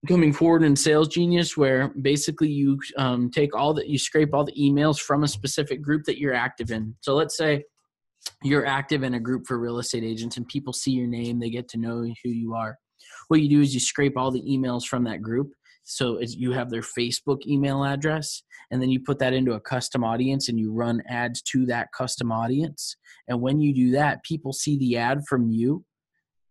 coming forward in Sales Genius, where basically you you scrape all the emails from a specific group that you're active in. So let's say you're active in a group for real estate agents and people see your name, they get to know who you are. What you do is you scrape all the emails from that group. So you have their Facebook email address, and then you put that into a custom audience and you run ads to that custom audience. And when you do that, people see the ad from you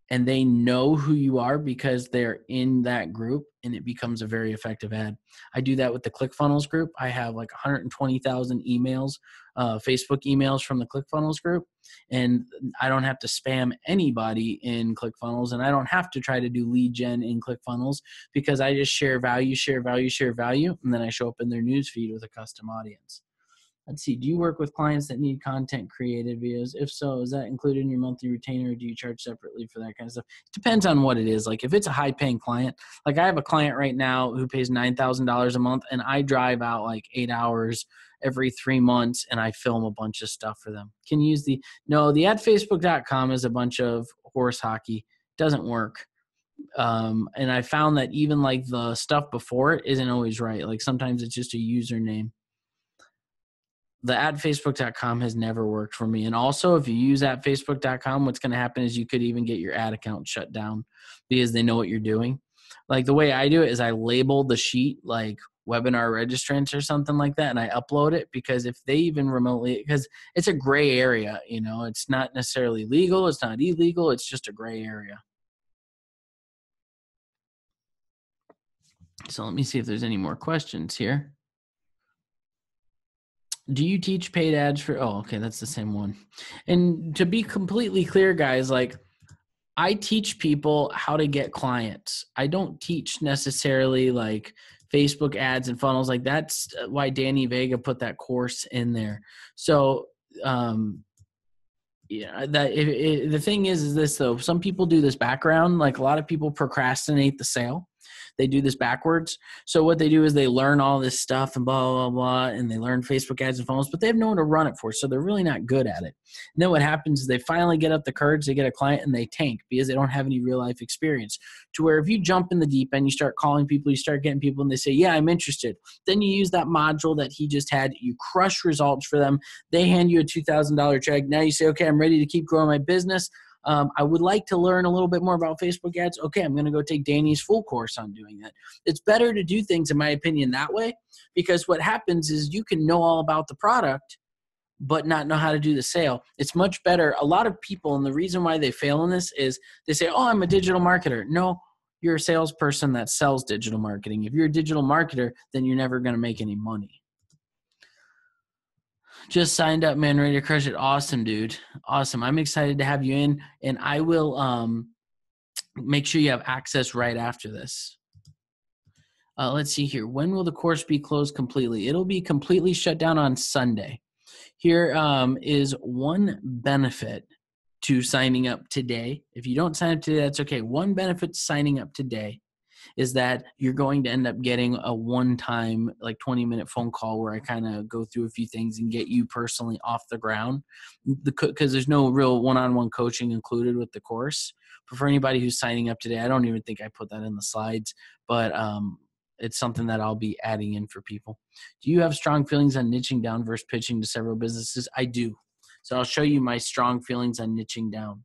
and they know who you are because they're in that group, and it becomes a very effective ad. I do that with the ClickFunnels group. I have like 120,000 emails, Facebook emails from the ClickFunnels group, and I don't have to spam anybody in ClickFunnels, and I don't have to try to do lead gen in ClickFunnels because I just share value, and then I show up in their newsfeed with a custom audience. Let's see. Do you work with clients that need content created videos? If so, is that included in your monthly retainer, or do you charge separately for that kind of stuff? It depends on what it is. Like if it's a high paying client, like I have a client right now who pays $9,000 a month, and I drive out like 8 hours every 3 months and I film a bunch of stuff for them. Can you use the at facebook.com is a bunch of horse hockey. Doesn't work. And I found that even like the stuff before it isn't always right. Like sometimes it's just a username. The @facebook.com has never worked for me. And also, if you use @facebook.com, what's going to happen is you could even get your ad account shut down because they know what you're doing. Like the way I do it is I label the sheet like webinar registrants or something like that, and I upload it, because if they even remotely, because it's a gray area, it's not necessarily legal, it's not illegal, it's just a gray area. So let me see if there's any more questions here. Do you teach paid ads for, okay, that's the same one. And to be completely clear, guys, like I teach people how to get clients. I don't teach necessarily like Facebook ads and funnels. Like that's why Danny Vega put that course in there. So, the thing is this though, some people do this background, like a lot of people procrastinate the sale. They do this backwards. So what they do is they learn all this stuff and blah, blah, blah, and they learn Facebook ads and funnels, but they have no one to run it for. So they're really not good at it. And then what happens is they finally get up the courage, they get a client, and they tank because they don't have any real life experience. To where if you jump in the deep end, you start calling people, you start getting people, and they say, yeah, I'm interested. Then you use that module that he just had, you crush results for them. They hand you a $2,000 check. Now you say, okay, I'm ready to keep growing my business. I would like to learn a little bit more about Facebook ads. Okay, I'm going to go take Danny's full course on doing that. It's better to do things, in my opinion, that way, because what happens is you can know all about the product, but not know how to do the sale. It's much better. A lot of people, and the reason why they fail in this is they say, oh, I'm a digital marketer. No, you're a salesperson that sells digital marketing. If you're a digital marketer, then you're never going to make any money. Just signed up, man. Ready to crush it. Awesome, dude. Awesome. I'm excited to have you in, and I will make sure you have access right after this. Let's see here. When will the course be closed completely? It'll be completely shut down on Sunday. Here is one benefit to signing up today. If you don't sign up today, that's okay. One benefit to signing up today is that you're going to end up getting a one-time like 20-minute phone call where I kind of go through a few things and get you personally off the ground, because there's no real one-on-one coaching included with the course. But for anybody who's signing up today, I don't even think I put that in the slides, but it's something that I'll be adding in for people. Do you have strong feelings on niching down versus pitching to several businesses? I do. So I'll show you my strong feelings on niching down.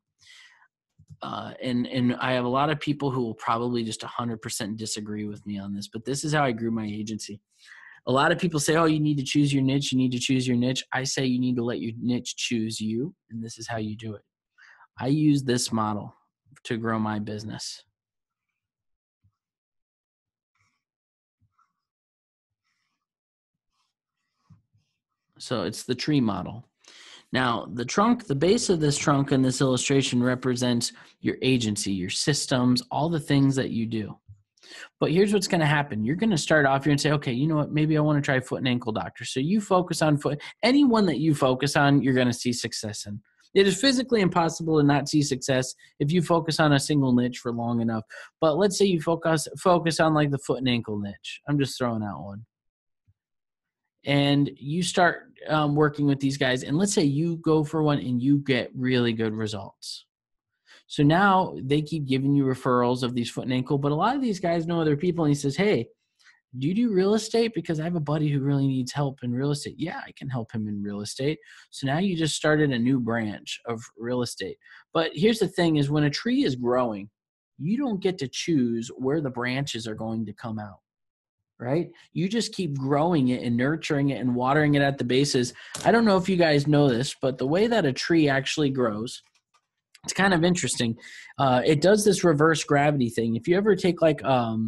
And I have a lot of people who will probably just 100% disagree with me on this, but this is how I grew my agency. A lot of people say, oh, you need to choose your niche. You need to choose your niche. I say you need to let your niche choose you, and this is how you do it. I use this model to grow my business. So it's the tree model. Now, the trunk, the base of this trunk in this illustration represents your agency, your systems, all the things that you do. But here's what's going to happen. You're going to start off here and say, okay, you know what? Maybe I want to try foot and ankle doctor. So you focus on foot. Anyone that you focus on, you're going to see success in. It is physically impossible to not see success if you focus on a single niche for long enough. But let's say you focus on like the foot and ankle niche. I'm just throwing out one. And you start working with these guys. And let's say you go for one and you get really good results. So now they keep giving you referrals of these foot and ankle, but a lot of these guys know other people, and he says, hey, do you do real estate? Because I have a buddy who really needs help in real estate. Yeah, I can help him in real estate. So now you just started a new branch of real estate. But here's the thing is when a tree is growing, you don't get to choose where the branches are going to come out, right? You just keep growing it and nurturing it and watering it at the bases. I don't know if you guys know this, but the way that a tree actually grows, it's kind of interesting. It does this reverse gravity thing. If you ever take like a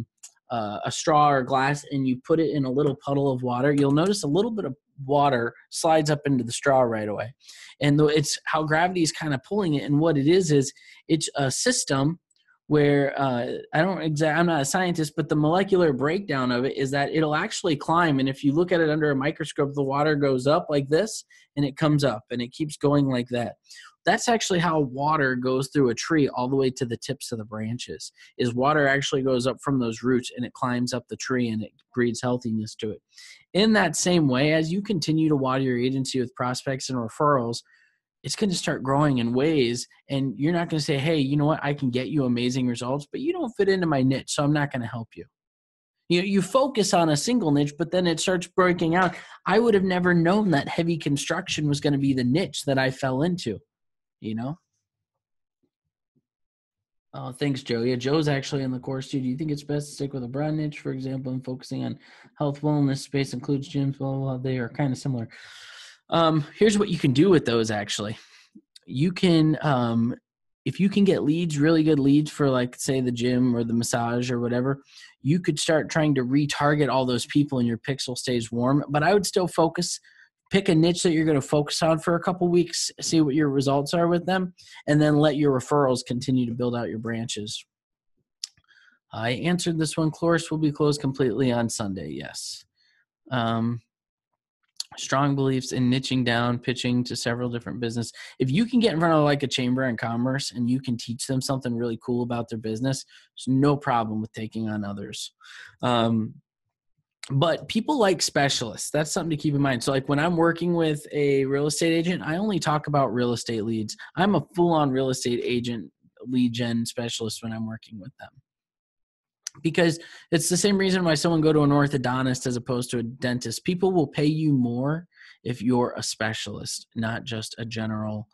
straw or glass and you put it in a little puddle of water, you'll notice a little bit of water slides up into the straw right away. And it's how gravity is kind of pulling it. And what it is it's a system where I'm not a scientist, but the molecular breakdown of it is that it'll actually climb. And if you look at it under a microscope, the water goes up like this and it comes up and it keeps going like that. That's actually how water goes through a tree all the way to the tips of the branches, is water actually goes up from those roots and it climbs up the tree and it breeds healthiness to it. In that same way, as you continue to water your agency with prospects and referrals, it's going to start growing in ways, and you're not going to say, hey, you know what, I can get you amazing results, but you don't fit into my niche, so I'm not going to help you. You focus on a single niche, but then it starts breaking out. I would have never known that heavy construction was going to be the niche that I fell into. Oh, thanks, Joe. Yeah, Joe's actually in the course too. Do you think it's best to stick with a broad niche, for example, and focusing on health, wellness, space includes gyms, blah, blah, blah. They are kind of similar. Here's what you can do with those, actually. You can, if you can get leads, really good leads for like, say, the gym or the massage or whatever, you could start trying to retarget all those people and your pixel stays warm. But I would still pick a niche that you're going to focus on for a couple weeks, see what your results are with them, and then let your referrals continue to build out your branches. I answered this one. Cloris will be closed completely on Sunday. Yes. Strong beliefs in niching down, pitching to several different business. If you can get in front of like a chamber of commerce and you can teach them something really cool about their business, there's no problem with taking on others. But people like specialists. That's something to keep in mind. So like when I'm working with a real estate agent, I only talk about real estate leads. I'm a full-on real estate agent, lead gen specialist when I'm working with them. Because it's the same reason why someone go to an orthodontist as opposed to a dentist. People will pay you more if you're a specialist, not just a general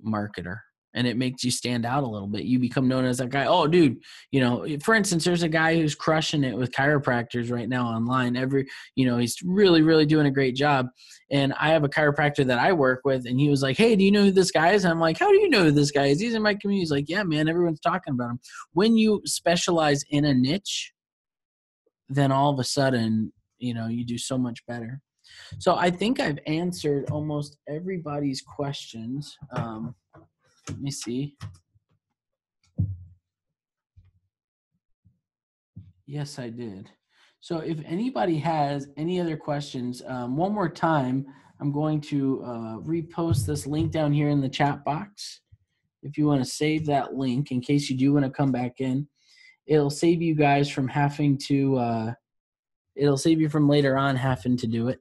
marketer. And it makes you stand out a little bit. You become known as that guy. Oh, dude, for instance, there's a guy who's crushing it with chiropractors right now online. He's really, really doing a great job. And I have a chiropractor that I work with, and he was like, hey, do you know who this guy is? And I'm like, how do you know who this guy is? He's in my community. He's like, yeah, man, everyone's talking about him. When you specialize in a niche, then all of a sudden, you do so much better. So I think I've answered almost everybody's questions. Let me see. Yes, I did. So if anybody has any other questions, one more time, I'm going to repost this link down here in the chat box. If you want to save that link in case you do want to come back in, it'll save you guys from having to, it'll save you from later on having to do it.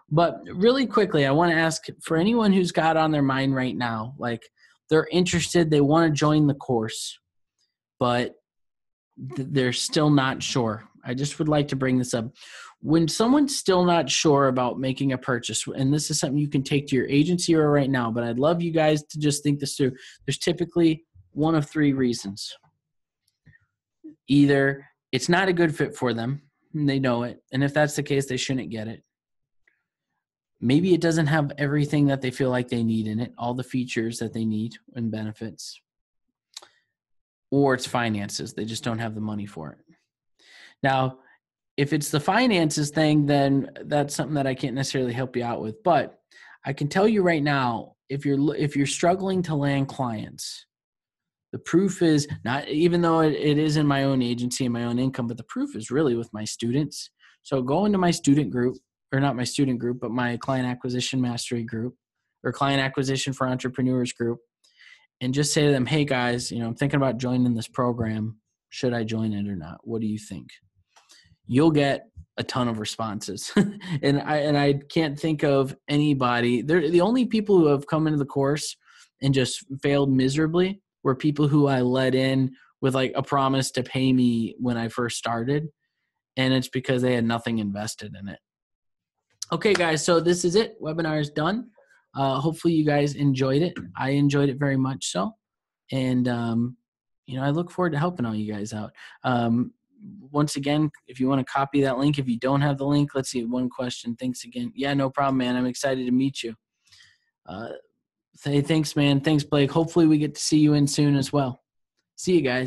But really quickly, I want to ask for anyone who's got on their mind right now, like they're interested, they want to join the course, but they're still not sure. I just would like to bring this up. When someone's still not sure about making a purchase, and this is something you can take to your agency or right now, but I'd love you guys to just think this through. There's typically one of three reasons. Either it's not a good fit for them, and they know it, and if that's the case, they shouldn't get it. Maybe it doesn't have everything that they feel like they need in it, all the features that they need and benefits. Or it's finances. They just don't have the money for it. Now, if it's the finances thing, then that's something that I can't necessarily help you out with. But I can tell you right now, if you're struggling to land clients, The proof is not, even though it is in my own agency and my own income, but the proof is really with my students. So go into my student group, or not my student group, but my client acquisition mastery group, or client acquisition for entrepreneurs group, and just say to them, hey guys, I'm thinking about joining this program. Should I join it or not? What do you think? You'll get a ton of responses. and I can't think of anybody. They're the only people who have come into the course and just failed miserably were people who I let in with like a promise to pay me when I first started. And it's because they had nothing invested in it. Okay, guys. So this is it. Webinar is done. Hopefully you guys enjoyed it. I enjoyed it very much so. And, I look forward to helping all you guys out. Once again, if you want to copy that link, if you don't have the link, let's see, one question. Thanks again. Yeah, no problem, man. I'm excited to meet you. Say thanks, man. Thanks, Blake. Hopefully we get to see you in soon as well. See you guys.